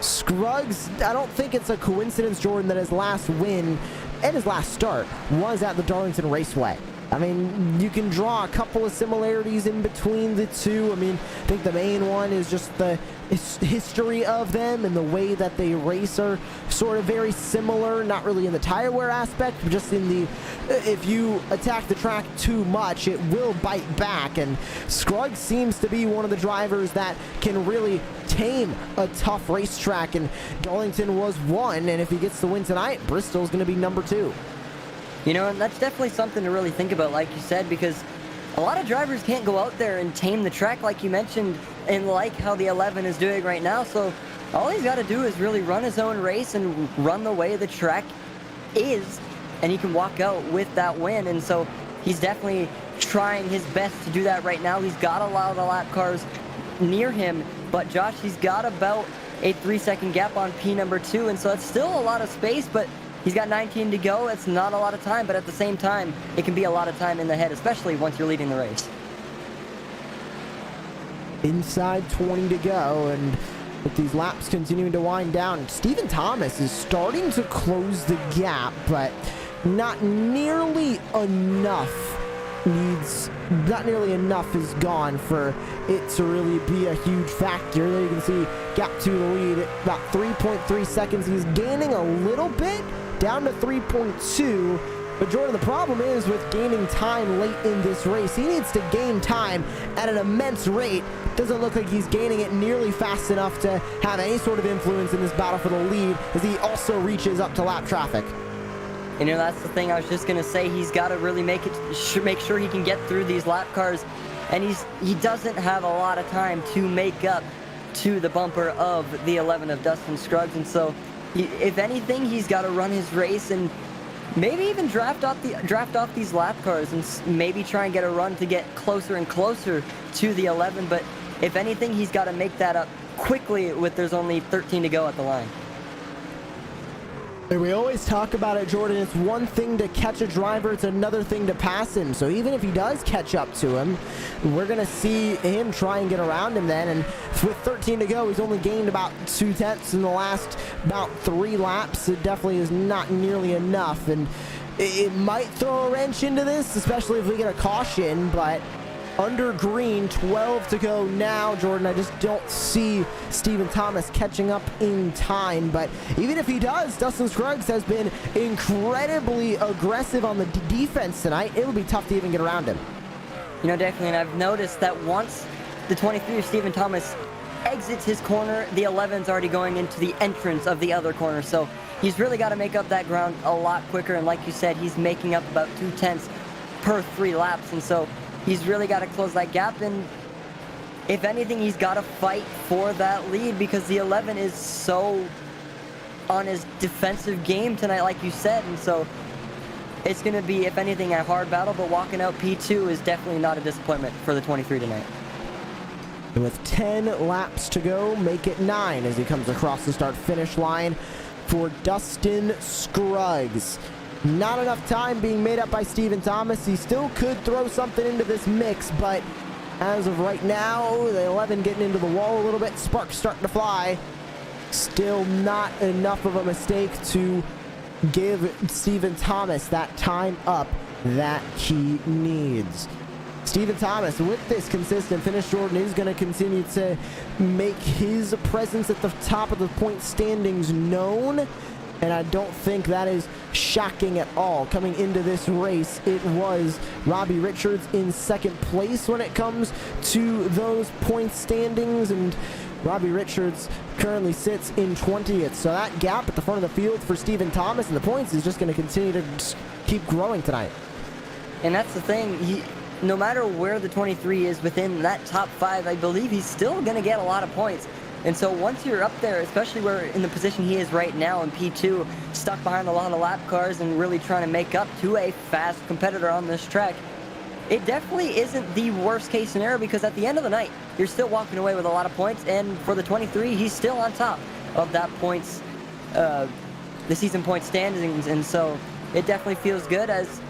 Scruggs, I don't think it's a coincidence, Jordan, that his last win and his last start was at the Darlington Raceway. I mean, you can draw a couple of similarities in between the two. I mean, I think the main one is just the history of them and the way that they race are sort of very similar, not really in the tire wear aspect, but just in the, if you attack the track too much, it will bite back. And Scruggs seems to be one of the drivers that can really tame a tough racetrack, and Darlington was one, and if he gets the win tonight, Bristol's going to be number 2. You know, and that's definitely something to really think about, like you said, because a lot of drivers can't go out there and tame the track like you mentioned, and like how the 11 is doing right now. So all he's got to do is really run his own race and run the way the track is, and he can walk out with that win. And so he's definitely trying his best to do that right now. He's got a lot of the lap cars near him, but Josh, he's got about a 3-second gap on P number 2, and so it's still a lot of space, but he's got 19 to go. It's not a lot of time, but at the same time, it can be a lot of time in the head, especially once you're leading the race. Inside 20 to go, and with these laps continuing to wind down, Stephen Thomas is starting to close the gap, but not nearly enough. Not nearly enough is gone for it to really be a huge factor. There you can see gap to the lead at about 3.3 seconds. He's gaining a little bit, down to 3.2. But Jordan, the problem is with gaining time late in this race, he needs to gain time at an immense rate. Doesn't look like he's gaining it nearly fast enough to have any sort of influence in this battle for the lead, as he also reaches up to lap traffic. You know, that's the thing I was just going to say. He's got to really make sure he can get through these lap cars, and he doesn't have a lot of time to make up to the bumper of the 11 of Dustin Scruggs. And so if anything, he's got to run his race and maybe even draft off these lap cars and maybe try and get a run to get closer and closer to the 11. But if anything, he's got to make that up quickly with there's only 13 to go at the line. And we always talk about it, Jordan. It's one thing to catch a driver, it's another thing to pass him. So even if he does catch up to him, we're going to see him try and get around him then. And with 13 to go, he's only gained about 2/10 in the last about 3 laps. It definitely is not nearly enough. And it might throw a wrench into this, especially if we get a caution, but under green, 12 to go now, Jordan. I just don't see Stephen Thomas catching up in time. But even if he does, Dustin Scruggs has been incredibly aggressive on the defense tonight. It'll be tough to even get around him. You know, definitely, and I've noticed that once the 23 of Stephen Thomas exits his corner, the 11's already going into the entrance of the other corner. So he's really got to make up that ground a lot quicker. And like you said, he's making up about 2/10 per 3 laps. And so he's really got to close that gap, and if anything, he's got to fight for that lead because the 11 is so on his defensive game tonight, like you said, and so it's going to be, if anything, a hard battle, but walking out P2 is definitely not a disappointment for the 23 tonight. And with 10 laps to go, make it 9 as he comes across the start-finish line for Dustin Scruggs. Not enough time being made up by Stephen Thomas. He still could throw something into this mix, but as of right now, the 11 getting into the wall a little bit. Sparks starting to fly. Still not enough of a mistake to give Stephen Thomas that time up that he needs. Stephen Thomas, with this consistent finish, Jordan, is going to continue to make his presence at the top of the point standings known. And I don't think that is shocking at all. Coming into this race, it was Robbie Richards in second place when it comes to those point standings. And Robbie Richards currently sits in 20th. So that gap at the front of the field for Stephen Thomas and the points is just going to continue to keep growing tonight. And that's the thing. No matter where the 23 is within that top 5, I believe he's still going to get a lot of points. And so once you're up there, especially where in the position he is right now in P2, stuck behind a lot of lap cars and really trying to make up to a fast competitor on this track, it definitely isn't the worst case scenario because at the end of the night, you're still walking away with a lot of points. And for the 23, he's still on top of that points, the season point standings. And so it definitely feels good as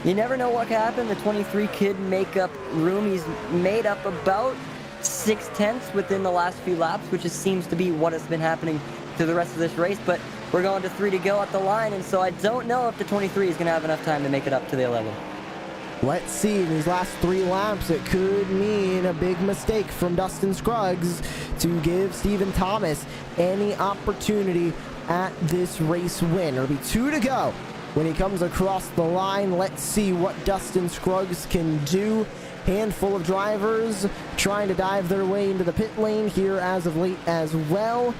you never know what can happen. The 23 could make up room. He's made up about 6/10 within the last few laps, which seems to be what has been happening through the rest of this race. But we're going to 3 to go at the line, and so I don't know if the 23 is going to have enough time to make it up to the 11. Let's see, in these last 3 laps, it could mean a big mistake from Dustin Scruggs to give Stephen Thomas any opportunity at this race win. It'll be 2 to go when he comes across the line. Let's see what Dustin Scruggs can do. Handful of drivers trying to dive their way into the pit lane here as of late as well.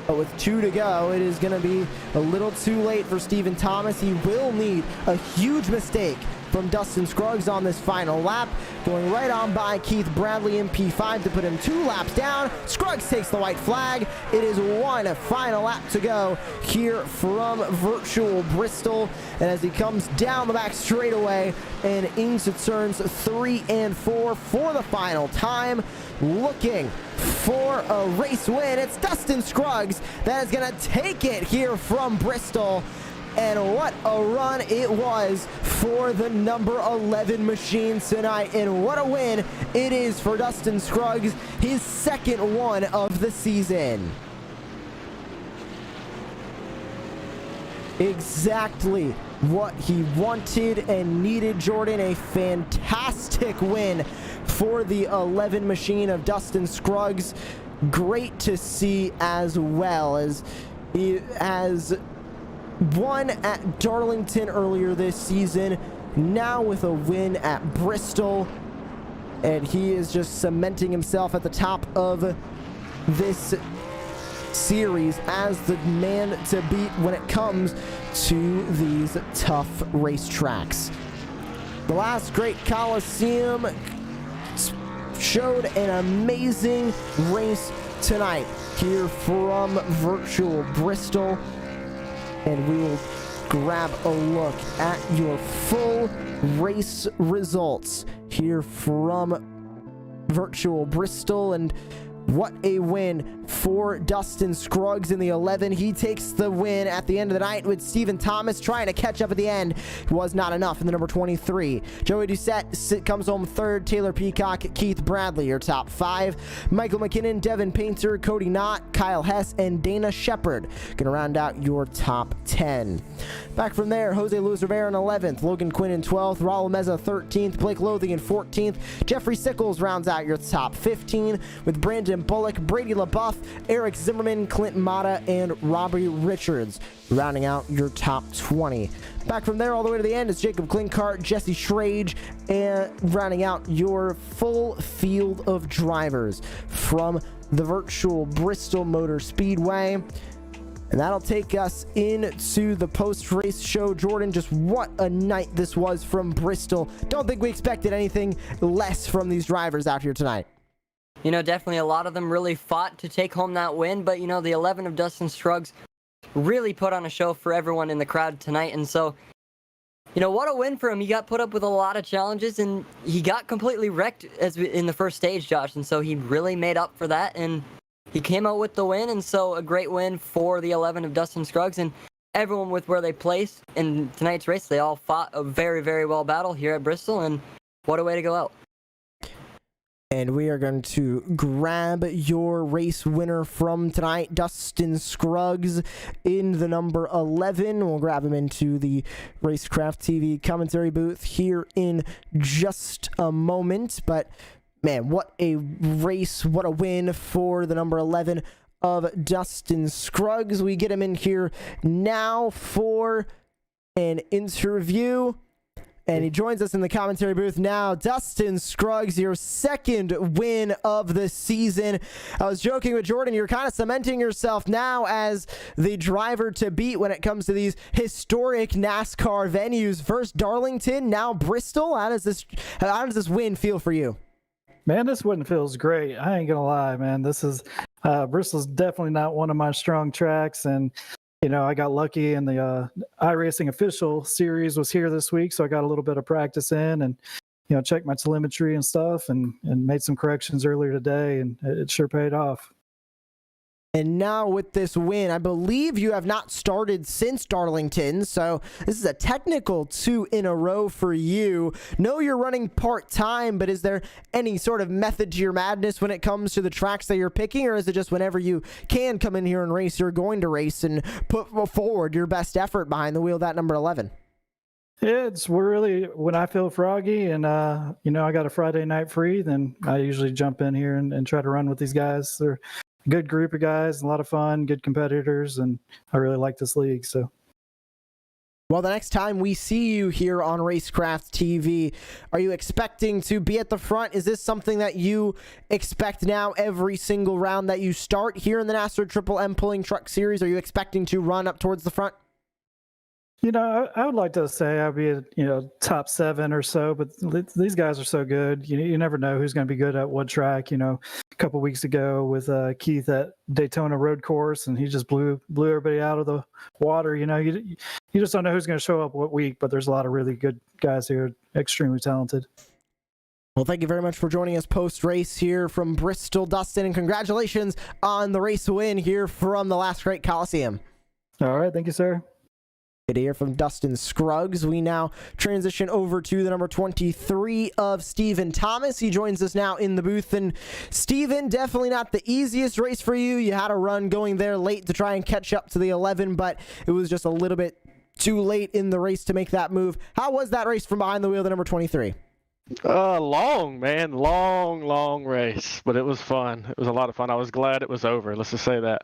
But with 2 to go, it is going to be a little too late for Stephen Thomas. He will need a huge mistake from Dustin Scruggs on this final lap, going right on by Keith Bradley in P5 to put him 2 laps down. Scruggs takes the white flag. It is 1 final lap to go here from virtual Bristol. And as he comes down the back straightaway and into turns 3 and 4 for the final time, looking for a race win, it's Dustin Scruggs that is going to take it here from Bristol. And what a run it was for the number 11 machine tonight. And what a win it is for Dustin Scruggs, his second one of the season. Exactly what he wanted and needed, Jordan. A fantastic win for the 11 machine of Dustin Scruggs. Great to see as well, as he has won at Darlington earlier this season, now with a win at Bristol, and he is just cementing himself at the top of this series as the man to beat when it comes to these tough racetracks. The last great Coliseum showed an amazing race tonight here from virtual Bristol. And we will grab a look at your full race results here from virtual Bristol. And what a win for Dustin Scruggs in the 11. He takes the win at the end of the night, with Stephen Thomas trying to catch up at the end. It was not enough in the number 23. Joey Doucette comes home third. Taylor Peacock, Keith Bradley, your top 5. Michael McKinnon, Devin Painter, Cody Knott, Kyle Hess, and Dana Shepard gonna round out your top 10. Back from there, Jose Luis Rivera in 11th, Logan Quinn in 12th, Raul Meza 13th, Blake Lothing in 14th, Jeffrey Sickles rounds out your top 15 with Brandon Bullock, Brady LaBeouf, Eric Zimmerman, Clinton Mata, and Robbie Richards rounding out your top 20. Back from there all the way to the end is Jacob Klinkart, Jesse Schrage, and rounding out your full field of drivers from the virtual Bristol Motor Speedway. And that'll take us into the post-race show. Jordan, just what a night this was from Bristol. Don't think we expected anything less from these drivers out here tonight. You know, definitely a lot of them really fought to take home that win, but, you know, the 11 of Dustin Scruggs really put on a show for everyone in the crowd tonight. And so, you know, what a win for him. He got put up with a lot of challenges, and he got completely wrecked in the first stage, Josh. And so he really made up for that, and he came out with the win. And so a great win for the 11 of Dustin Scruggs, and everyone with where they placed in tonight's race. They all fought a very, very well battle here at Bristol, and what a way to go out. And we are going to grab your race winner from tonight, Dustin Scruggs, in the number 11. We'll grab him into the Racecraft TV commentary booth here in just a moment. But, man, what a race, what a win for the number 11 of Dustin Scruggs. We get him in here now for an interview. And he joins us in the commentary booth now. Dustin Scruggs, your second win of the season. I was joking with Jordan, you're kind of cementing yourself now as the driver to beat when it comes to these historic NASCAR venues. First Darlington, now Bristol. How does this win feel for you? Man, this win feels great. I ain't gonna lie, man. This is Bristol's definitely not one of my strong tracks, and you know, I got lucky and the iRacing official series was here this week, so I got a little bit of practice in and, you know, checked my telemetry and stuff and made some corrections earlier today, and it sure paid off. And now with this win, I believe you have not started since Darlington, so this is a technical 2 in a row for you. Know you're running part-time, but is there any sort of method to your madness when it comes to the tracks that you're picking, or is it just whenever you can come in here and race, you're going to race and put forward your best effort behind the wheel of that number 11? We're really, when I feel froggy and, you know, I got a Friday night free, then I usually jump in here and try to run with these guys. They're a good group of guys, a lot of fun, good competitors, and I really like this league. So, well, the next time we see you here on Racecraft TV, are you expecting to be at the front? Is this something that you expect now every single round that you start here in the NASRA Triple M Pulling Truck Series? Are you expecting to run up towards the front? you know, I would like to say I'd be, top 7 or so, but these guys are so good. You never know who's going to be good at what track. You know, a couple weeks ago with Keith at Daytona Road Course, and he just blew everybody out of the water. You know, you just don't know who's going to show up what week, but there's a lot of really good guys here, extremely talented. Well, thank you very much for joining us post-race here from Bristol, Dustin, and congratulations on the race win here from the last great Coliseum. All right, thank you, sir. Good to hear from Dustin Scruggs. We now transition over to the number 23 of Stephen Thomas. He joins us now in the booth. And Stephen, definitely not the easiest race for you. You had a run going there late to try and catch up to the 11, but it was just a little bit too late in the race to make that move. How was that race from behind the wheel of the number 23? Long, man. Long race, but it was fun. It was a lot of fun. I was glad it was over. Let's just say that.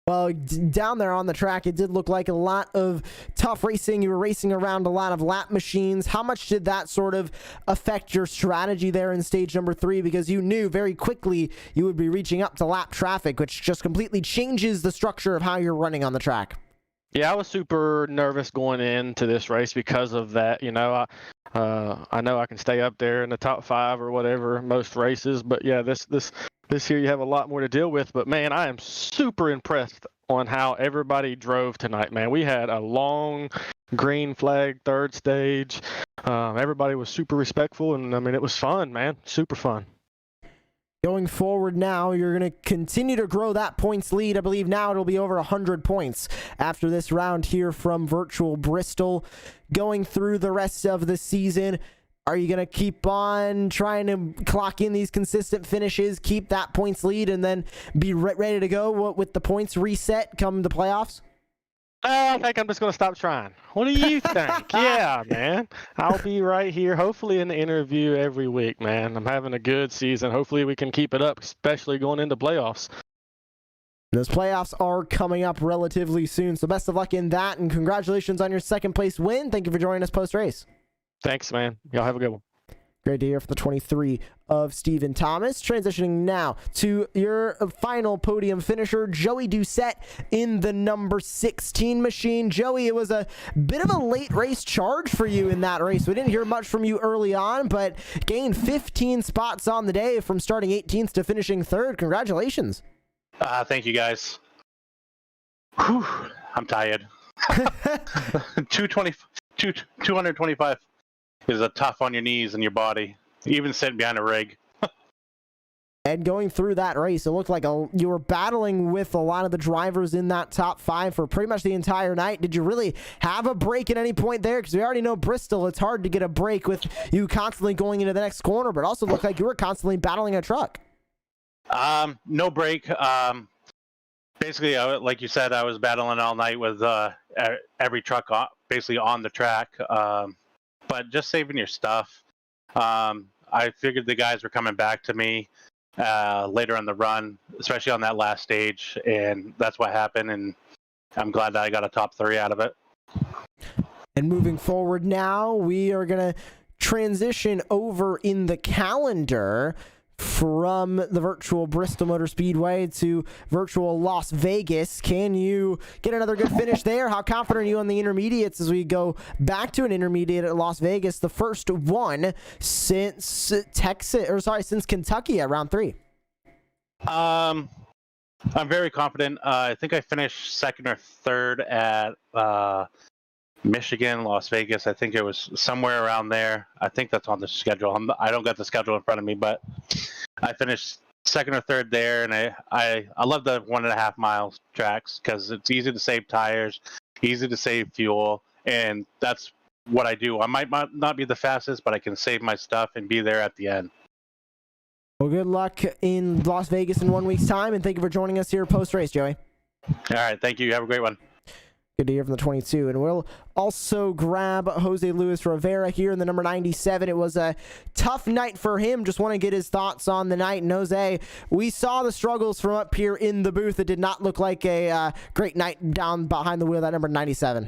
Well, down there on the track, it did look like a lot of tough racing. You were racing around a lot of lap machines. How much did that sort of affect your strategy there in stage number 3? Because you knew very quickly you would be reaching up to lap traffic, which just completely changes the structure of how you're running on the track. Yeah, I was super nervous going into this race because of that. You know, I know I can stay up there in the top 5 or whatever most races, but yeah, this year you have a lot more to deal with. But man, I am super impressed on how everybody drove tonight, man. We had a long green flag third stage. Everybody was super respectful, and I mean, it was fun, man. Super fun. Going forward now, you're going to continue to grow that points lead. I believe now it'll be over 100 points after this round here from Virtual Bristol. Going through the rest of the season, are you going to keep on trying to clock in these consistent finishes, keep that points lead, and then be ready to go with the points reset come the playoffs? I think I'm just going to stop trying. What do you think? Yeah, man. I'll be right here, hopefully in the interview every week, man. I'm having a good season. Hopefully we can keep it up, especially going into playoffs. Those playoffs are coming up relatively soon, so best of luck in that, and congratulations on your second place win. Thank you for joining us post-race. Thanks, man. Y'all have a good one. Great to hear for the 23 of Stephen Thomas. Transitioning now to your final podium finisher, Joey Doucette in the number 16 machine. Joey, it was a bit of a late race charge for you in that race. We didn't hear much from you early on, but gained 15 spots on the day from starting 18th to finishing 3rd. Congratulations. Thank you, guys. Whew, I'm tired. 225 is a tough on your knees and your body, even sitting behind a rig. And going through that race, it looked like you were battling with a lot of the drivers in that top 5 for pretty much the entire night. Did you really have a break at any point there? Because we already know Bristol, it's hard to get a break with you constantly going into the next corner, but it also looked like you were constantly battling a truck. No break. Basically, like you said, I was battling all night with every truck basically on the track. But just saving your stuff. I figured the guys were coming back to me later on the run, especially on that last stage, and that's what happened, and I'm glad that I got a top 3 out of it. And moving forward now, we are going to transition over in the calendar from the virtual Bristol Motor Speedway to virtual Las Vegas. Can you get another good finish there? How confident are you on the intermediates as we go back to an intermediate at Las Vegas, the first one since since Kentucky at round 3? I'm very confident. I think I finished 2nd or 3rd at Michigan, Las Vegas. I think it was somewhere around there. I think that's on the schedule. I don't got the schedule in front of me, but I finished 2nd or 3rd there, and I love the 1.5 mile tracks because it's easy to save tires, easy to save fuel, and that's what I do. I might not be the fastest, but I can save my stuff and be there at the end. Well, good luck in Las Vegas in 1 week's time, and thank you for joining us here post-race, Joey. All right, thank you. Have a great one. Good to hear from the 22. And we'll also grab Jose Luis Rivera here in the number 97. It was a tough night for him. Just want to get his thoughts on the night. And Jose, we saw the struggles from up here in the booth. It did not look like a great night down behind the wheel, that number 97.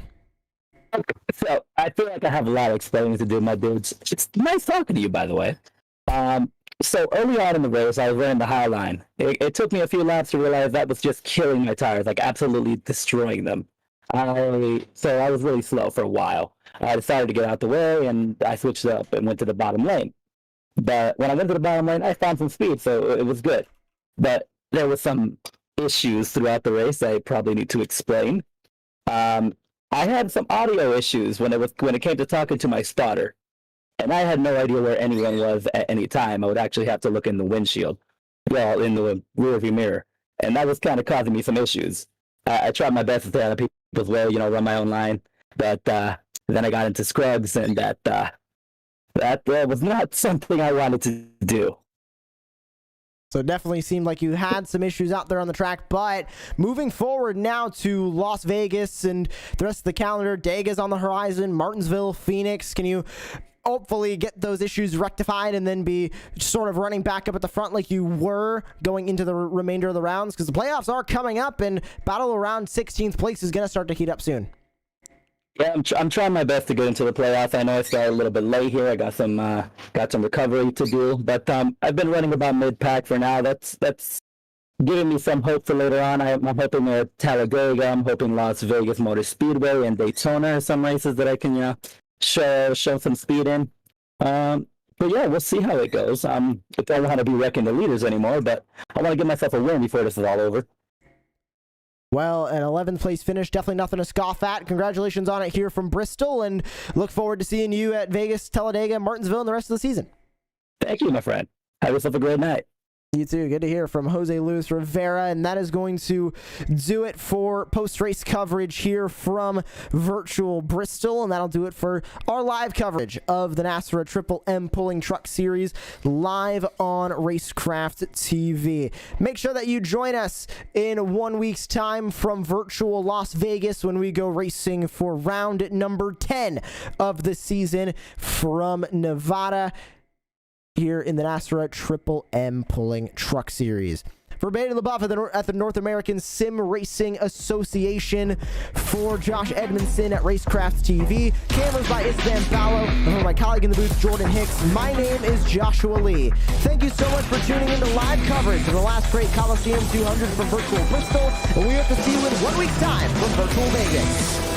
So I feel like I have a lot of explaining to do, my dudes. It's nice talking to you, by the way. So early on in the race, I was running the high line. It took me a few laps to realize that was just killing my tires, like absolutely destroying them. So I was really slow for a while. I decided to get out the way, and I switched up and went to the bottom lane. But when I went to the bottom lane, I found some speed, so it was good. But there were some issues throughout the race I probably need to explain. I had some audio issues when it came to talking to my spotter, and I had no idea where anyone was at any time. I would actually have to look in the windshield, in the rearview mirror, and that was kind of causing me some issues. I tried my best to stay out of people's way, run my own line, but then I got into scrubs, and that was not something I wanted to do. So it definitely seemed like you had some issues out there on the track, but moving forward now to Las Vegas and the rest of the calendar, Dega's on the horizon, Martinsville, Phoenix. Can you hopefully get those issues rectified and then be sort of running back up at the front like you were going into the remainder of the rounds? Because the playoffs are coming up, and battle around 16th place is going to start to heat up soon. Yeah, I'm trying my best to get into the playoffs. I know I started a little bit late here. I got some recovery to do, but I've been running about mid-pack for now. That's giving me some hope for later on. I'm hoping at Talladega. I'm hoping Las Vegas Motor Speedway and Daytona are some races that I can show some speed in. But yeah, we'll see how it goes. I don't want to be wrecking the leaders anymore, but I want to give myself a win before this is all over. Well, an 11th place finish, definitely nothing to scoff at. Congratulations on it here from Bristol, and look forward to seeing you at Vegas, Talladega, Martinsville, and the rest of the season. Thank you, my friend. Have yourself a great night. You too. Good to hear from Jose Luis Rivera, and that is going to do it for post-race coverage here from virtual Bristol, and that'll do it for our live coverage of the NASRA Triple M Pulling Truck Series live on Racecraft TV. Make sure that you join us in 1 week's time from virtual Las Vegas when we go racing for round number 10 of the season from Nevada, here in the NASRA Triple M Pulling Truck Series. For Baden LaBeouf at the North American Sim Racing Association, for Josh Edmondson at Racecraft TV, cameras by Isvan Fallow, and for my colleague in the booth, Jordan Hicks, my name is Joshua Lee. Thank you so much for tuning in to live coverage of the last great Coliseum 200 from virtual Bristol, and we hope to see you in 1 week's time from virtual Vegas.